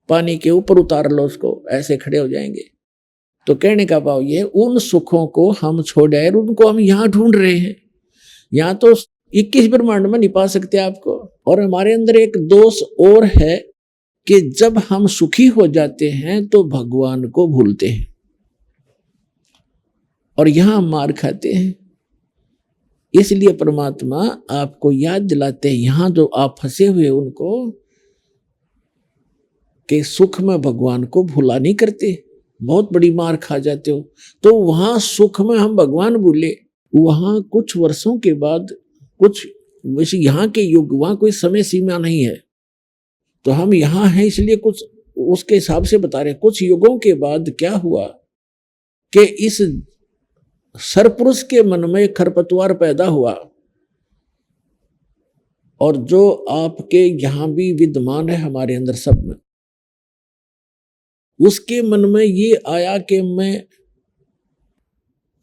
पानी के ऊपर उतार लो उसको, ऐसे खड़े हो जाएंगे। तो कहने का भाव ये, उन सुखों को हम छोड़े और उनको हम यहाँ ढूंढ रहे हैं। यहाँ तो 21 ब्रह्मांड में नहीं पा सकते आपको। और हमारे अंदर एक दोष और है कि जब हम सुखी हो जाते हैं तो भगवान को भूलते हैं, और यहाँ हम मार खाते हैं। इसलिए परमात्मा आपको याद दिलाते हैं, यहाँ जो आप फंसे हुए उनको, कि सुख में भगवान को भूला नहीं करते, बहुत बड़ी मार खा जाते हो। तो वहां सुख में हम भगवान भूले, वहां कुछ वर्षों के बाद, कुछ वैसे यहाँ के युग, वहां कोई समय सीमा नहीं है, तो हम यहाँ हैं इसलिए कुछ उसके हिसाब से बता रहे। कुछ युगों के बाद क्या हुआ कि इस सरपुरुष के मन में खरपतवार पैदा हुआ, और जो आपके यहाँ भी विद्यमान है हमारे अंदर सब में, उसके मन में ये आया कि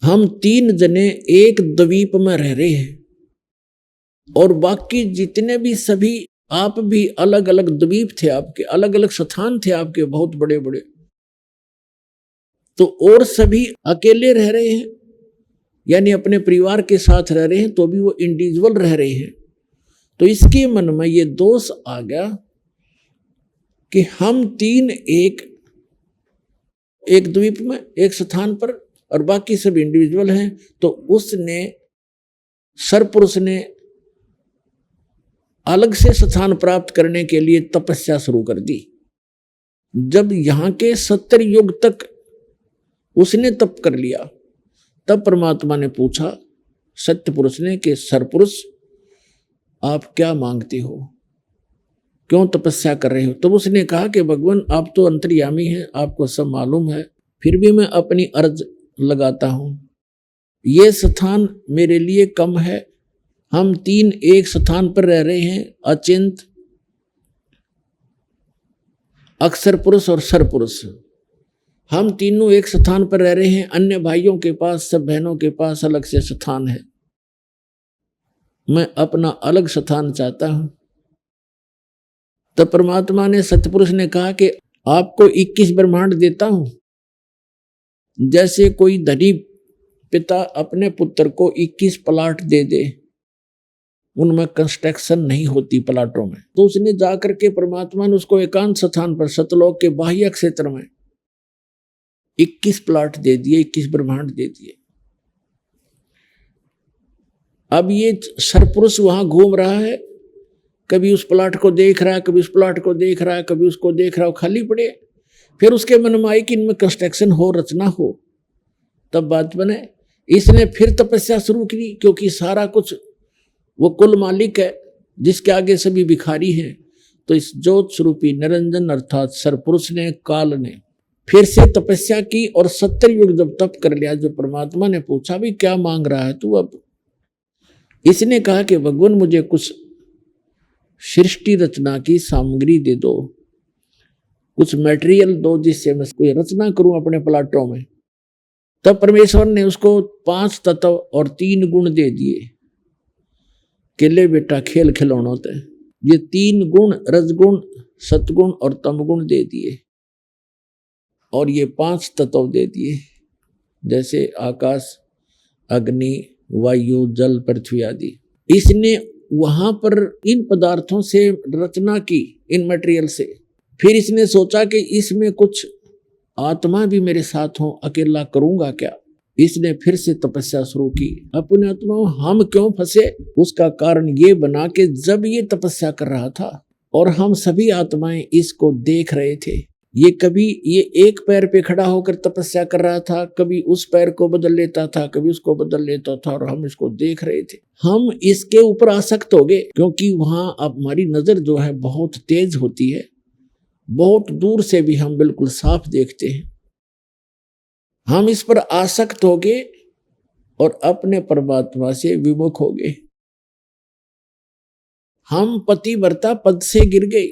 हम 3 जने एक द्वीप में रह रहे हैं, और बाकी जितने भी सभी आप भी अलग अलग द्वीप थे आपके, अलग अलग स्थान थे आपके बहुत बड़े बड़े, तो और सभी अकेले रह रहे हैं, यानी अपने परिवार के साथ रह रहे हैं, तो भी वो इंडिविजुअल रह रहे हैं। तो इसके मन में ये दोष आ गया कि हम 3 एक द्वीप में एक स्थान पर, और बाकी सब इंडिविजुअल हैं। तो उसने सरपुरुष ने अलग से स्थान प्राप्त करने के लिए तपस्या शुरू कर दी। जब यहाँ के 70 युग तक उसने तप कर लिया, तब परमात्मा ने पूछा सत्य पुरुष ने कि सरपुरुष आप क्या मांगते हो, क्यों तपस्या कर रहे हो। तब उसने कहा कि भगवान आप तो अंतर्यामी हैं, आपको सब मालूम है, फिर भी मैं अपनी अर्ज लगाता हूं। ये स्थान मेरे लिए कम है, हम 3 एक स्थान पर रह रहे हैं, अचिंत, अक्षर पुरुष और सरपुरुष। हम तीनों एक स्थान पर रह रहे हैं, अन्य भाइयों के पास, सब बहनों के पास अलग से स्थान है, मैं अपना अलग स्थान चाहता हूं। तब परमात्मा ने, सतपुरुष ने कहा कि आपको 21 ब्रह्मांड देता हूं। जैसे कोई धनी पिता अपने पुत्र को 21 प्लाट दे दे, उनमें कंस्ट्रक्शन नहीं होती प्लाटों में। तो उसने जाकर के परमात्मा ने उसको एकांत स्थान पर सतलोक के बाह्य क्षेत्र में 21 प्लाट दे दिए, 21 ब्रह्मांड दे दिए। अब ये सरपुरुष वहां घूम रहा है, कभी उस प्लाट को देख रहा है, कभी उस प्लाट को देख रहा है, कभी उसको देख रहा है, खाली पड़े। फिर उसके मन में आई कि इनमें कंस्ट्रक्शन हो, रचना हो, तब बात बने। इसने फिर तपस्या शुरू की, क्योंकि सारा कुछ वो कुल मालिक है जिसके आगे सभी भिखारी हैं। तो इस ज्योत स्वरूपी निरंजन अर्थात सरपुरुष ने, काल ने फिर से तपस्या की और 70 युग जब तप कर लिया, जो परमात्मा ने पूछा भी क्या मांग रहा है तू, अब इसने कहा कि भगवान मुझे कुछ सृष्टि रचना की सामग्री दे दो, कुछ मटेरियल दो जिससे मैं कोई रचना करूं अपने प्लाटों में। तब परमेश्वर ने उसको 5 तत्व और 3 गुण दे दिए। केले बेटा खेल खिलौनों ते ये 3 गुण, रजगुण, सतगुण और तमगुण दे दिए, और ये 5 तत्व दे दिए, जैसे आकाश, अग्नि, वायु, जल, पृथ्वी आदि। इसने वहां पर इन पदार्थों से रचना की, इन मटेरियल से। फिर इसने सोचा कि इसमें कुछ आत्मा भी मेरे साथ हो, अकेला करूंगा क्या। इसने फिर से तपस्या शुरू की। अपने आत्मा हम क्यों फंसे, उसका कारण ये बना कि जब ये तपस्या कर रहा था और हम सभी आत्माएं इसको देख रहे थे, ये कभी ये एक पैर पे खड़ा होकर तपस्या कर रहा था, कभी उस पैर को बदल लेता था, कभी उसको बदल लेता था, और हम इसको देख रहे थे। हम इसके ऊपर आसक्त हो गए, क्योंकि वहां अब हमारी नजर जो है बहुत तेज होती है, बहुत दूर से भी हम बिल्कुल साफ देखते हैं। हम इस पर आसक्त हो गए और अपने परमात्मा से विमुख हो गए। हम पतिव्रता पद से गिर गए।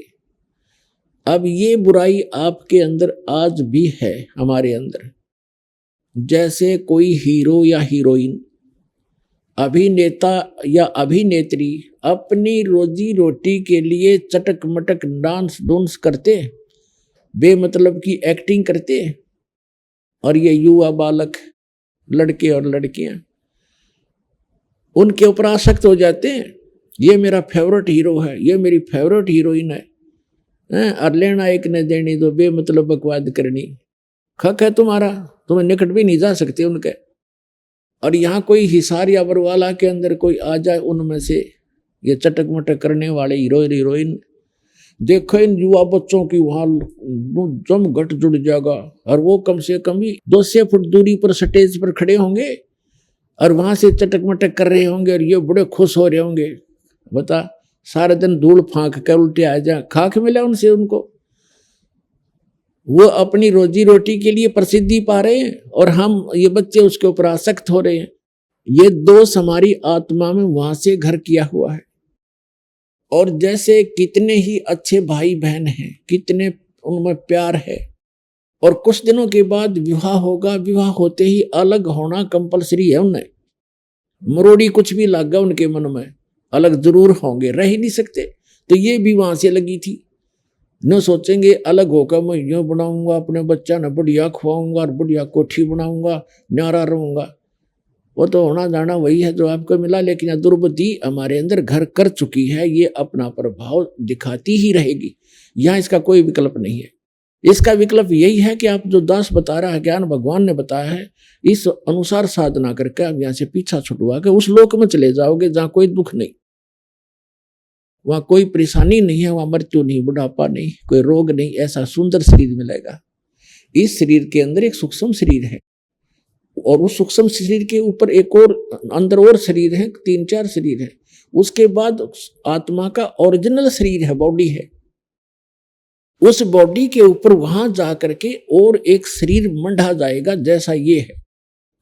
अब ये बुराई आपके अंदर आज भी है, हमारे अंदर। जैसे कोई हीरो या हीरोइन, अभिनेता या अभिनेत्री अपनी रोजी रोटी के लिए चटक मटक डांस डूंस करते, बेमतलब की एक्टिंग करते, और ये युवा बालक, लड़के और लड़कियां उनके ऊपर आसक्त हो जाते हैं। ये मेरा फेवरेट हीरो है, ये मेरी फेवरेट हीरोइन है, और लेना एक ने देनी दो, बेमतलब बकवाद करनी। खक है तुम्हारा, तुम्हें निकट भी नहीं जा सकते उनके। और यहाँ कोई हिसार या बरवाला के अंदर कोई आ जाए, उनमें से ये चटक मटक करने वाले हीरो हीरोइन, देखो इन युवा बच्चों की वहां जम घट जुड़ जाएगा, और वो कम से कम भी 200 फुट दूरी पर स्टेज पर खड़े होंगे और वहां से चटक मटक कर रहे होंगे, और ये बड़े खुश हो रहे होंगे। बता, सारे दिन धूल फांक कर उल्टे आ जाए, खाक मिला उनसे उनको। वो अपनी रोजी रोटी के लिए प्रसिद्धि पा रहे हैं, और हम ये बच्चे उसके ऊपर आसक्त हो रहे हैं। ये दोष हमारी आत्मा में वहां से घर किया हुआ है। और जैसे कितने ही अच्छे भाई बहन हैं, कितने उनमें प्यार है, और कुछ दिनों के बाद विवाह होगा, विवाह होते ही अलग होना कंपलसरी है उन्हें। मरोड़ी कुछ भी लग गया उनके मन में, अलग जरूर होंगे, रह ही नहीं सकते। तो ये भी वहां से लगी थी। न सोचेंगे अलग होकर मैं यूँ बनाऊंगा, अपने बच्चा न बढ़िया खुआऊंगा और बढ़िया कोठी बनाऊंगा, न्यारा रहूंगा। वो तो होना जाना वही है जो आपको मिला, लेकिन दुर्बुद्धि हमारे अंदर घर कर चुकी है, ये अपना प्रभाव दिखाती ही रहेगी। यहाँ इसका कोई विकल्प नहीं है। इसका विकल्प यही है कि आप जो दास बता रहा है, ज्ञान भगवान ने बताया है, इस अनुसार साधना करके आप यहाँ से पीछा छुटवा के उस लोक में चले जाओगे जहाँ कोई दुख नहीं, वहां कोई परेशानी नहीं है, वहां मृत्यु नहीं, बुढ़ापा नहीं, कोई रोग नहीं। ऐसा सुंदर शरीर मिलेगा। इस शरीर के अंदर एक सूक्ष्म शरीर है, और उस सूक्ष्म शरीर के ऊपर एक और अंदर और शरीर है, 3-4 शरीर है। उसके बाद आत्मा का ओरिजिनल शरीर है, बॉडी है। उस बॉडी के ऊपर वहां जाकर के और एक शरीर मंडा जाएगा जैसा ये है,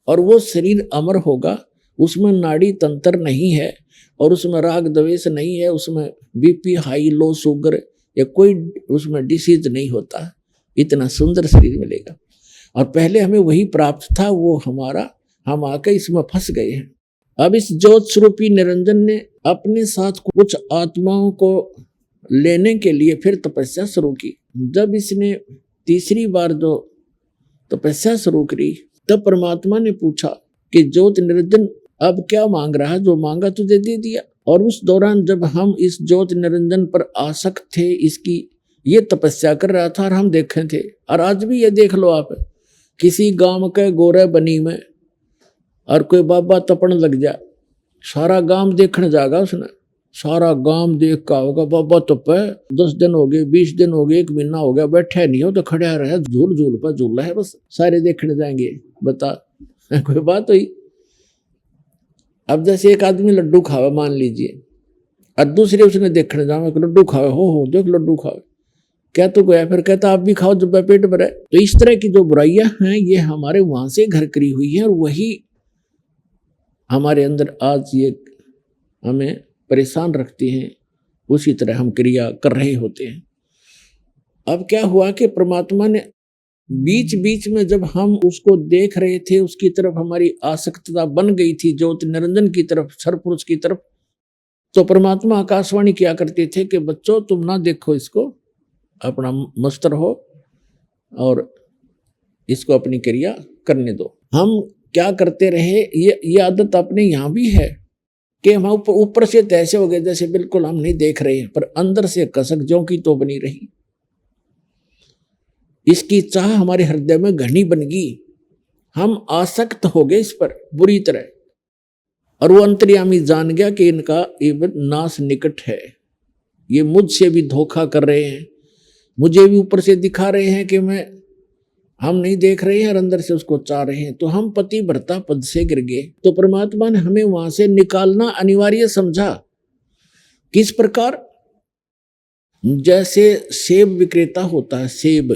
और वो शरीर अमर होगा। उसमें नाड़ी तंत्र नहीं है, और उसमें राग द्वेष नहीं है, उसमें बीपी हाई लो शुगर या कोई उसमें डिसीज नहीं होता। इतना सुंदर शरीर मिलेगा। और पहले हमें वही प्राप्त था, वो हमारा, हम आके इसमें फंस गए हैं। अब इस ज्योत स्वरूपी निरंजन ने अपने साथ कुछ आत्माओं को लेने के लिए फिर तपस्या शुरू की। जब इसने तीसरी बार जो तपस्या शुरू करी, तब परमात्मा ने पूछा कि ज्योत निरंजन अब क्या मांग रहा है, जो मांगा तुझे दे दिया। और उस दौरान जब हम इस ज्योति निरंजन पर आसक्त थे, इसकी ये तपस्या कर रहा था और हम देखे थे। और आज भी ये देख लो आप, किसी गांव के गोरे बनी में और कोई बाबा तपन लग जाए, सारा गांव देखने जाएगा उसने, सारा गांव देख का होगा बाबा तप है, 10 दिन हो गए, 20 दिन हो गए, 1 महीना हो गया, बैठे नहीं हो तो खड़ा रहे, झूल झूल पर झूल है, बस सारे देखने जाएंगे। बता कोई बात हुई? अब जैसे एक आदमी लड्डू खावे मान लीजिए, और दूसरे उसने देखने जावे लड्डू खावे, हो देख लड्डू खावे, क्या तो गया, फिर कहता आप भी खाओ जब पेट भरे। तो इस तरह की जो बुराइयां हैं ये हमारे वहां से घर करी हुई है, और वही हमारे अंदर आज ये हमें परेशान रखती हैं, उसी तरह हम क्रिया कर रहे होते हैं। अब क्या हुआ कि परमात्मा ने बीच बीच में जब हम उसको देख रहे थे, उसकी तरफ हमारी आसक्तता बन गई थी, ज्योति निरंजन की तरफ, सरपुरुष की तरफ, तो परमात्मा आकाशवाणी किया करते थे कि बच्चों तुम ना देखो इसको, अपना मस्त रहो और इसको अपनी क्रिया करने दो। हम क्या करते रहे, ये आदत अपने यहाँ भी है कि हम ऊपर से तैसे हो गए जैसे बिल्कुल हम नहीं देख रहे हैं, पर अंदर से कसक ज्यों की तो बनी रही। इसकी चाह हमारे हृदय में घनी बन गई, हम आसक्त हो गए इस पर बुरी तरह, और वो अंतर्यामी जान गया कि इनका ये नाश निकट है, ये मुझसे भी धोखा कर रहे हैं, मुझे भी ऊपर से दिखा रहे हैं कि हम नहीं देख रहे हैं और अंदर से उसको चाह रहे हैं। तो हम पति भर्ता पद से गिर गए। तो परमात्मा ने हमें वहां से निकालना अनिवार्य समझा। किस प्रकार? जैसे सेब विक्रेता होता है, सेब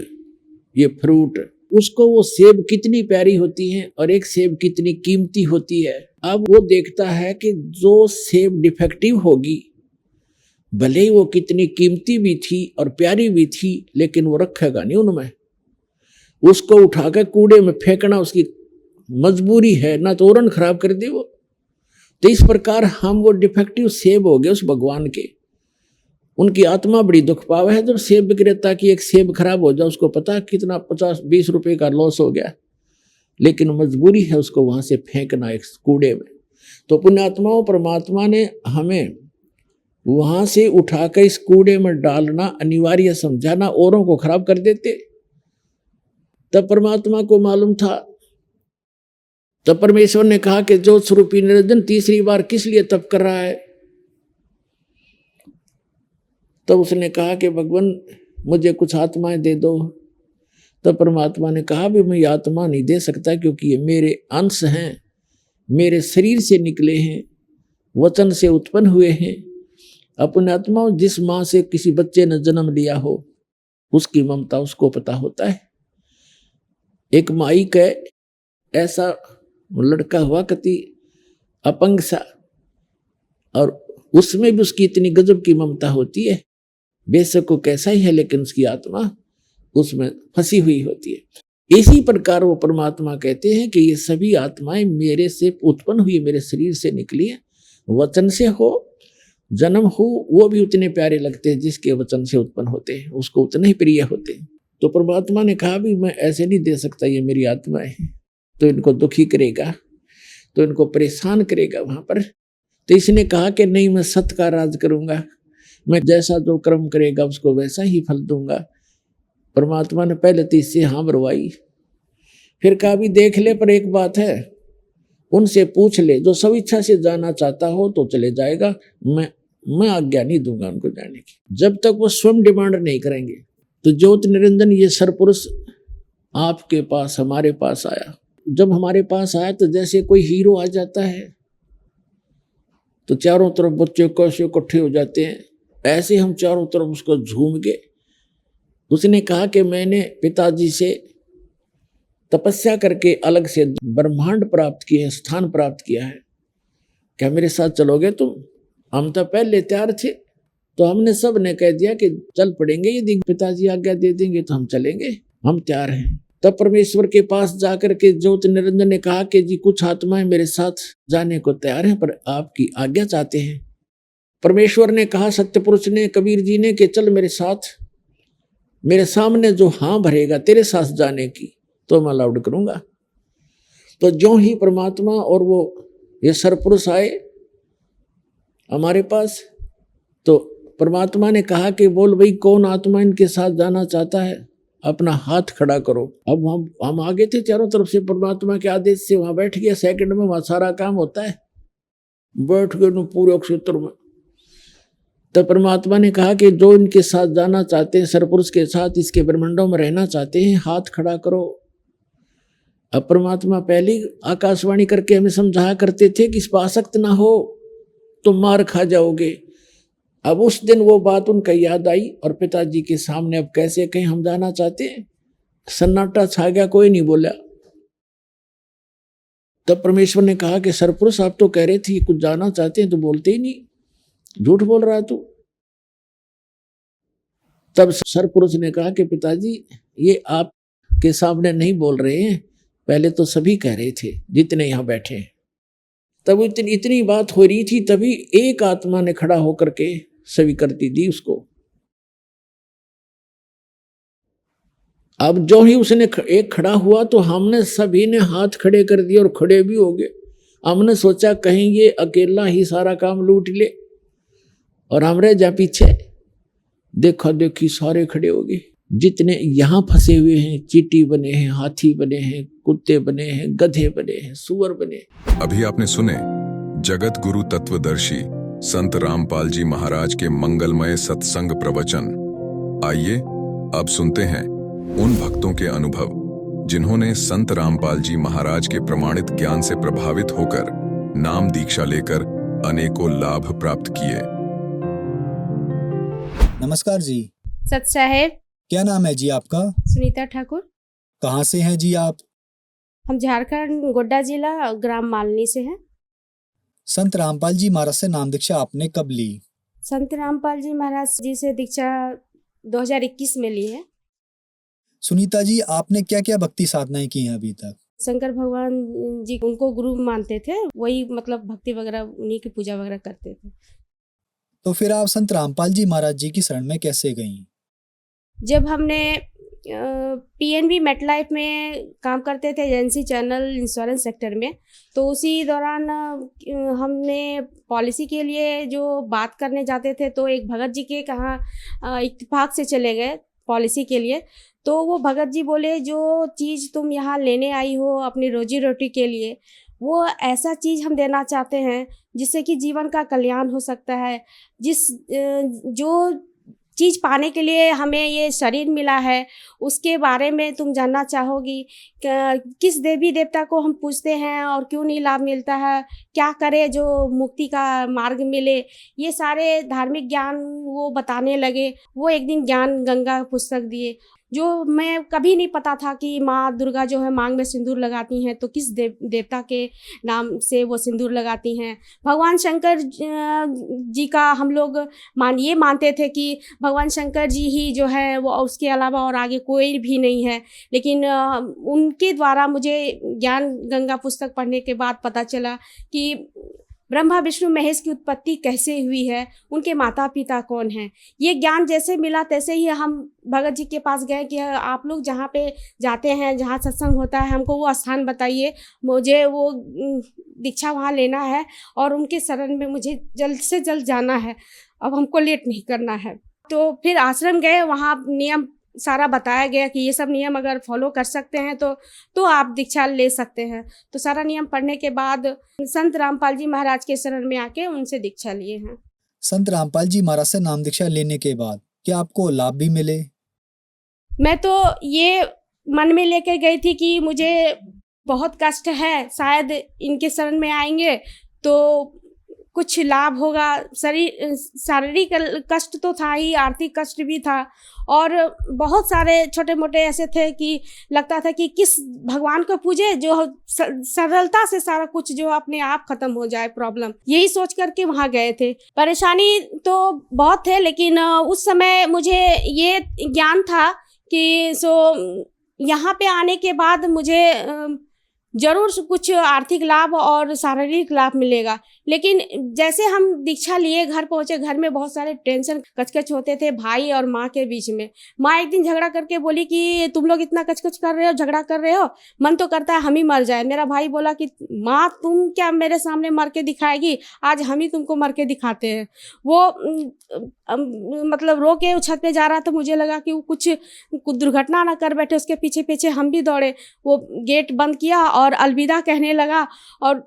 ये फ्रूट, उसको वो सेब कितनी प्यारी होती है और एक सेब कितनी कीमती होती है। अब वो देखता है कि जो सेब डिफेक्टिव होगी, भले ही वो कितनी कीमती भी थी और प्यारी भी थी, लेकिन वो रखेगा नहीं उनमें, उसको उठाकर कूड़े में फेंकना उसकी मजबूरी है, ना तो औरन खराब कर दे वो। तो इस प्रकार हम वो डिफेक्टिव सेब हो गए उस भगवान के। उनकी आत्मा बड़ी दुख पावे है जब सेब विक्रेता की एक सेब खराब हो जाए, उसको पता कितना 50-20 रुपए का लॉस हो गया, लेकिन मजबूरी है उसको वहां से फेंकना एक कूड़े में। तो पुण्यात्माओं, परमात्मा ने हमें वहां से उठाकर इस कूड़े में डालना अनिवार्य समझा, ना औरों को खराब कर देते। तब परमात्मा को मालूम था, तब परमेश्वर ने कहा कि जो स्वरूपी निरंजन तीसरी बार किस लिए तप कर रहा है। तब उसने कहा कि भगवान मुझे कुछ आत्माएं दे दो। तब परमात्मा ने कहा भी मैं आत्मा नहीं दे सकता, क्योंकि ये मेरे अंश हैं, मेरे शरीर से निकले हैं, वचन से उत्पन्न हुए हैं। अपने आत्मा जिस माँ से किसी बच्चे ने जन्म लिया हो, उसकी ममता उसको पता होता है। एक माई का ऐसा लड़का हुआ कति अपंग सा, और उसमें भी उसकी इतनी गजब की ममता होती है, बेशक वो कैसा ही है लेकिन उसकी आत्मा उसमें फंसी हुई होती है। इसी प्रकार वो परमात्मा कहते हैं कि ये सभी आत्माएं मेरे से उत्पन्न हुई, मेरे शरीर से निकली है। वचन से हो जन्म हो, वो भी उतने प्यारे लगते हैं जिसके वचन से उत्पन्न होते हैं, उसको उतने ही प्रिय होते हैं। तो परमात्मा ने कहा भी मैं ऐसे नहीं दे सकता, ये मेरी आत्मा है, तो इनको दुखी करेगा, तो इनको परेशान करेगा वहां पर। तो इसने कहा कि नहीं, मैं सत्य का राज करूंगा, मैं जैसा जो कर्म करेगा उसको वैसा ही फल दूंगा। परमात्मा ने पहले तो इससे हाँ भरवाई, फिर कहा भी देख ले, पर एक बात है, उनसे पूछ ले, जो सब इच्छा से जाना चाहता हो तो चले जाएगा, मैं आज्ञा नहीं दूंगा उनको जाने की, जब तक वो स्वयं डिमांड नहीं करेंगे। तो ज्योति निरंजन ये सरपुरुष आपके पास, हमारे पास आया। जब हमारे पास आया तो जैसे कोई हीरो आ जाता है तो चारों तरफ बच्चे कैसे इकट्ठे हो जाते हैं, ऐसे हम चारों तरफ उसको झूम गए। उसने कहा कि मैंने पिताजी से तपस्या करके अलग से ब्रह्मांड प्राप्त किए, स्थान प्राप्त किया है, क्या मेरे साथ चलोगे तुम? हम तो पहले तैयार थे, तो हमने सब ने कह दिया कि चल पड़ेंगे, यदि पिताजी आज्ञा दे देंगे तो हम चलेंगे, हम तैयार हैं। तब परमेश्वर के पास जाकर के ज्योति निरंजन ने कहा कि जी कुछ आत्माएं मेरे साथ जाने को तैयार हैं, पर आपकी आज्ञा चाहते हैं। परमेश्वर ने कहा, सत्यपुरुष ने, कबीर जी ने, कि चल मेरे साथ, मेरे सामने जो हाँ भरेगा तेरे साथ जाने की तो मैं अलाउड करूंगा। तो जो ही परमात्मा और वो ये सरपुरुष आए हमारे पास। तो परमात्मा ने कहा कि बोल भाई कौन आत्मा इनके साथ जाना चाहता है, अपना हाथ खड़ा करो। अब हम आगे थे चारों तरफ से, परमात्मा के आदेश से वहां बैठ गया। सेकंड में वहां सारा काम होता है, बैठ गए न पूरे क्षेत्र में। तब परमात्मा ने कहा कि जो इनके साथ जाना चाहते हैं, सरपुरुष के साथ इसके ब्रह्मांडों में रहना चाहते हैं, हाथ खड़ा करो। अब परमात्मा पहले आकाशवाणी करके हमें समझाया करते थे कि इस पर आसक्त ना हो तो मार खा जाओगे। अब उस दिन वो बात उनका याद आई और पिताजी के सामने अब कैसे कहें हम जाना चाहते हैं। सन्नाटा छा गया, कोई नहीं बोला। तब परमेश्वर ने कहा कि सरपुरुष आप तो कह रहे थे कुछ जाना चाहते हैं तो बोलते ही नहीं, झूठ बोल रहा है तू। तब सरपुरुष ने कहा कि पिताजी ये आपके सामने नहीं बोल रहे हैं, पहले तो सभी कह रहे थे जितने यहाँ बैठे हैं। तब इतनी बात हो रही थी, तभी एक आत्मा ने खड़ा होकर के स्वीकृति दी उसको। अब जो ही उसने एक खड़ा हुआ तो हमने सभी ने हाथ खड़े कर दिए और खड़े भी हो गए। हमने सोचा कहीं ये अकेला ही सारा काम लूट ले और हम रह जा पीछे। देखा देखी सारे खड़े हो गए, जितने यहाँ फंसे हुए हैं, चींटी बने हैं, हाथी बने हैं, कुत्ते बने हैं, गधे बने हैं, सुअर बने। अभी आपने सुने जगत गुरु तत्वदर्शी संत रामपाल जी महाराज के मंगलमय सत्संग प्रवचन। आइए अब सुनते हैं उन भक्तों के अनुभव जिन्होंने संत रामपाल जी महाराज के प्रमाणित ज्ञान से प्रभावित होकर नाम दीक्षा लेकर अनेकों लाभ प्राप्त किए। नमस्कार जी। सत साहेब। क्या नाम है जी आपका? सुनीता ठाकुर। कहाँ से हैं जी आप? हम झारखंड गोड्डा जिला ग्राम मालनी से हैं। संत रामपाल जी महाराज से नाम दीक्षा आपने कब ली? संत रामपाल जी महाराज जी से दीक्षा 2021 में ली है। सुनीता जी आपने क्या क्या भक्ति साधनाएं की हैं अभी तक? शंकर भगवान जी उनको गुरु मानते थे, वही मतलब भक्ति वगैरह उन्हीं की पूजा वगैरह करते थे। तो फिर आप संत रामपाल जी महाराज जी की शरण में कैसे गईं? जब हमने PNB मेटलाइफ में काम करते थे एजेंसी चैनल इंश्योरेंस सेक्टर में, तो उसी दौरान हमने पॉलिसी के लिए जो बात करने जाते थे तो एक भगत जी के कहाँ इत्तेफाक से चले गए पॉलिसी के लिए। तो वो भगत जी बोले जो चीज़ तुम यहाँ लेने आई हो अपनी रोजी रोटी के लिए, वो ऐसा चीज़ हम देना चाहते हैं जिससे कि जीवन का कल्याण हो सकता है। जो चीज़ पाने के लिए हमें ये शरीर मिला है उसके बारे में तुम जानना चाहोगी। किस देवी देवता को हम पूजते हैं और क्यों नहीं लाभ मिलता है, क्या करें जो मुक्ति का मार्ग मिले, ये सारे धार्मिक ज्ञान वो बताने लगे। वो एक दिन ज्ञान गंगा पुस्तक दिए, जो मैं कभी नहीं पता था कि माँ दुर्गा जो है मांग में सिंदूर लगाती हैं, तो किस देवता के नाम से वो सिंदूर लगाती हैं। भगवान शंकर जी का हम लोग ये मानते थे कि भगवान शंकर जी ही जो है वो, उसके अलावा और आगे कोई भी नहीं है। लेकिन उनके द्वारा मुझे ज्ञान गंगा पुस्तक पढ़ने के बाद पता चला कि ब्रह्मा विष्णु महेश की उत्पत्ति कैसे हुई है, उनके माता पिता कौन हैं। ये ज्ञान जैसे मिला तैसे ही हम भगत जी के पास गए कि आप लोग जहाँ पे जाते हैं, जहाँ सत्संग होता है, हमको वो स्थान बताइए, मुझे वो दीक्षा वहाँ लेना है और उनके शरण में मुझे जल्द से जल्द जाना है, अब हमको लेट नहीं करना है। तो फिर आश्रम गए, वहाँ नियम सारा बताया गया कि ये सब नियम अगर फॉलो कर सकते हैं तो आप दीक्षा ले सकते हैं। तो सारा नियम पढ़ने के बाद संत रामपाल जी महाराज के शरण में आके उनसे दीक्षा लिए हैं। संत रामपाल जी महाराज से नाम दीक्षा लेने के बाद क्या आपको लाभ भी मिले? मैं तो ये मन में लेकर गई थी कि मुझे बहुत कष्ट है, शायद इनके शरण में आएंगे तो कुछ लाभ होगा। शारीरिक कष्ट तो था ही, आर्थिक कष्ट भी था और बहुत सारे छोटे मोटे ऐसे थे कि लगता था कि किस भगवान को पूजे जो सरलता से सारा कुछ जो अपने आप खत्म हो जाए प्रॉब्लम। यही सोच करके वहाँ गए थे। परेशानी तो बहुत थे, लेकिन उस समय मुझे ये ज्ञान था कि यहाँ पे आने के बाद मुझे जरूर कुछ आर्थिक लाभ और शारीरिक लाभ मिलेगा। लेकिन जैसे हम दीक्षा लिए घर पहुंचे, घर में बहुत सारे टेंशन कचकच होते थे भाई और माँ के बीच में। माँ एक दिन झगड़ा करके बोली कि तुम लोग इतना कचकच कर रहे हो, झगड़ा कर रहे हो, मन तो करता है हम ही मर जाए। मेरा भाई बोला कि माँ तुम क्या मेरे सामने मर के दिखाएगी, आज हम ही तुमको मर के दिखाते हैं। वो मतलब रो के छत पे जा रहा था, मुझे लगा कि वो कुछ दुर्घटना ना कर बैठे, उसके पीछे पीछे हम भी दौड़े। वो गेट बंद किया और अलविदा कहने लगा, और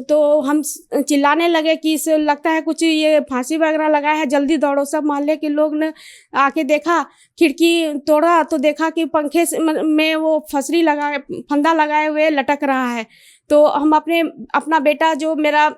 तो हम चिल्लाने लगे कि इसे लगता है कुछ ये फांसी वगैरह लगाया है, जल्दी दौड़ो। सब मोहल्ले के लोग ने आके देखा, खिड़की तोड़ा तो देखा कि पंखे में वो फंसरी लगाए, फंदा लगाए हुए लटक रहा है। तो हम अपना बेटा, जो मेरा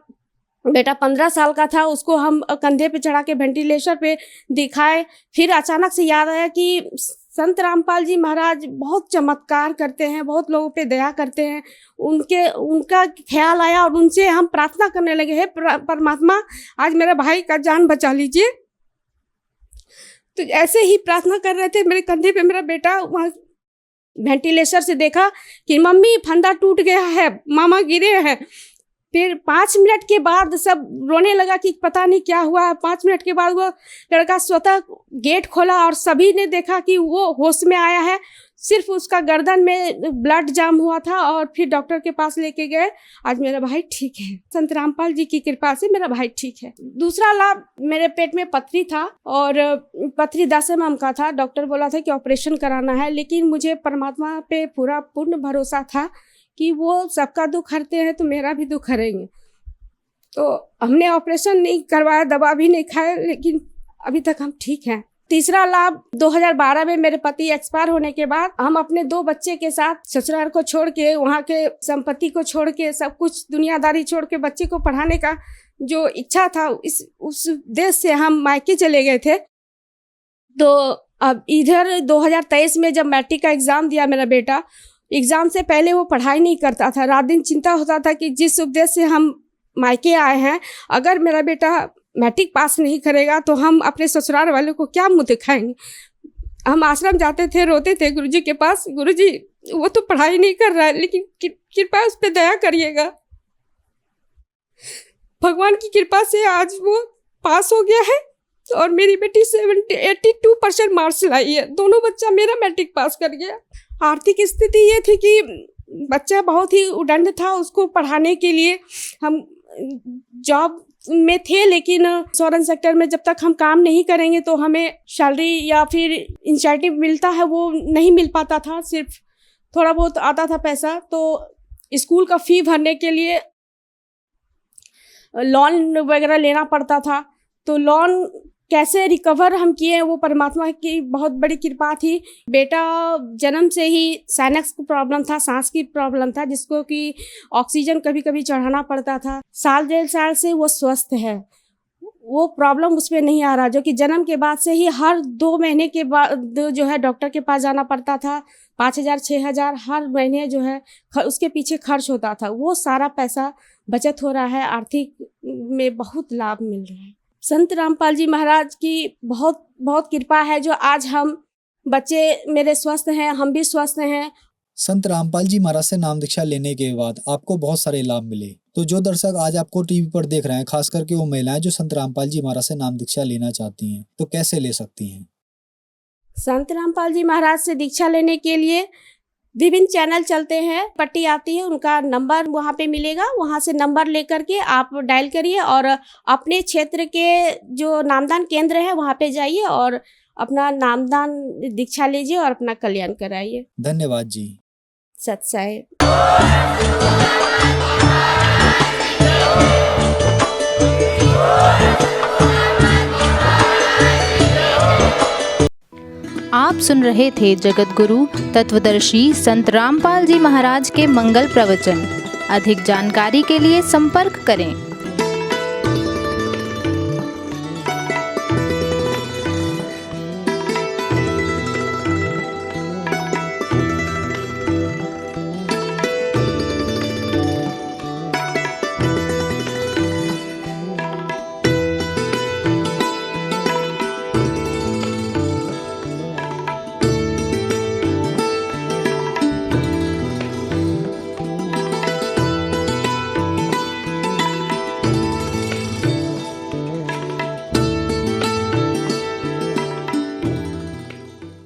बेटा 15 साल का था, उसको हम कंधे पे चढ़ा के वेंटिलेटर पे दिखाए। फिर अचानक से याद आया कि संत रामपाल जी महाराज बहुत चमत्कार करते हैं, बहुत लोगों पे दया करते हैं। उनका ख्याल आया और उनसे हम प्रार्थना करने लगे, हे परमात्मा आज मेरे भाई का जान बचा लीजिए। तो ऐसे ही प्रार्थना कर रहे थे, मेरे कंधे पे मेरा बेटा वहाँ वेंटिलेटर से देखा कि मम्मी फंदा टूट गया है, मामा गिरे हैं। फिर 5 मिनट के बाद सब रोने लगा कि पता नहीं क्या हुआ है। 5 मिनट के बाद वो लड़का स्वतः गेट खोला और सभी ने देखा कि वो होश में आया है। सिर्फ उसका गर्दन में ब्लड जाम हुआ था और फिर डॉक्टर के पास लेके गए। आज मेरा भाई ठीक है, संत रामपाल जी की कृपा से मेरा भाई ठीक है। दूसरा लाभ, मेरे पेट में पथरी था और पथरी 10 mm का था। डॉक्टर बोला था कि ऑपरेशन कराना है, लेकिन मुझे परमात्मा पे पूरा पूर्ण भरोसा था कि वो सबका दुख हरते हैं तो मेरा भी दुख हरेंगे। तो हमने ऑपरेशन नहीं करवाया, दवा भी नहीं खाया, लेकिन अभी तक हम ठीक हैं। तीसरा लाभ, 2012 में मेरे पति एक्सपायर होने के बाद हम अपने 2 बच्चे के साथ ससुराल को छोड़ के, वहाँ के संपत्ति को छोड़ के, सब कुछ दुनियादारी छोड़ के बच्चे को पढ़ाने का जो इच्छा था, उस देश से हम मायके चले गए थे। तो अब इधर 2023 में जब मैट्रिक का एग्ज़ाम दिया मेरा बेटा, एग्ज़ाम से पहले वो पढ़ाई नहीं करता था। रात दिन चिंता होता था कि जिस उद्देश्य से हम मायके आए हैं, अगर मेरा बेटा मैट्रिक पास नहीं करेगा तो हम अपने ससुराल वालों को क्या मुँह दिखाएंगे। हम आश्रम जाते थे, रोते थे गुरुजी के पास, गुरुजी वो तो पढ़ाई नहीं कर रहा है, लेकिन कृपया उस पर दया करिएगा। भगवान की कृपा से आज वो पास हो गया है और मेरी बेटी 82% मार्क्स लाई है। दोनों बच्चा मेरा मैट्रिक पास कर गया। आर्थिक स्थिति ये थी कि बच्चा बहुत ही उद्दंड था, उसको पढ़ाने के लिए हम जॉब में थे, लेकिन इंश्योरेंस सेक्टर में जब तक हम काम नहीं करेंगे तो हमें सैलरी या फिर इंसेंटिव मिलता है वो नहीं मिल पाता था, सिर्फ थोड़ा बहुत आता था पैसा। तो स्कूल का फ़ी भरने के लिए लोन वगैरह लेना पड़ता था। तो लोन कैसे रिकवर हम किए, वो परमात्मा की बहुत बड़ी कृपा थी। बेटा जन्म से ही साइनस की प्रॉब्लम था, सांस की प्रॉब्लम था, जिसको कि ऑक्सीजन कभी कभी चढ़ाना पड़ता था। 1.5 साल से वो स्वस्थ है, वो प्रॉब्लम उसमें नहीं आ रहा, जो कि जन्म के बाद से ही हर 2 महीने के बाद जो है डॉक्टर के पास जाना पड़ता था। 5,000 6,000 हर महीने जो है उसके पीछे खर्च होता था। वो सारा पैसा बचत हो रहा है, आर्थिक में बहुत लाभ मिल रहा है। संत रामपाल जी महाराज की बहुत बहुत कृपा है, जो आज हम बच्चे मेरे स्वस्थ हैं, हम भी स्वस्थ हैं। संत रामपाल जी महाराज से नाम दीक्षा लेने के बाद आपको बहुत सारे लाभ मिले। तो जो दर्शक आज आपको टीवी पर देख रहे हैं, खास करके वो महिलाएं जो संत रामपाल जी महाराज से नाम दीक्षा लेना चाहती हैं, तो कैसे ले सकती हैं? संत रामपाल जी महाराज से दीक्षा लेने के लिए विभिन्न चैनल चलते हैं, पट्टी आती है, उनका नंबर वहाँ पे मिलेगा। वहाँ से नंबर लेकर के आप डायल करिए और अपने क्षेत्र के जो नामदान केंद्र है वहाँ पे जाइए और अपना नामदान दीक्षा लीजिए और अपना कल्याण कराइए। धन्यवाद जी। सत साहिब। आप सुन रहे थे जगत गुरु तत्वदर्शी संत रामपाल जी महाराज के मंगल प्रवचन। अधिक जानकारी के लिए संपर्क करें।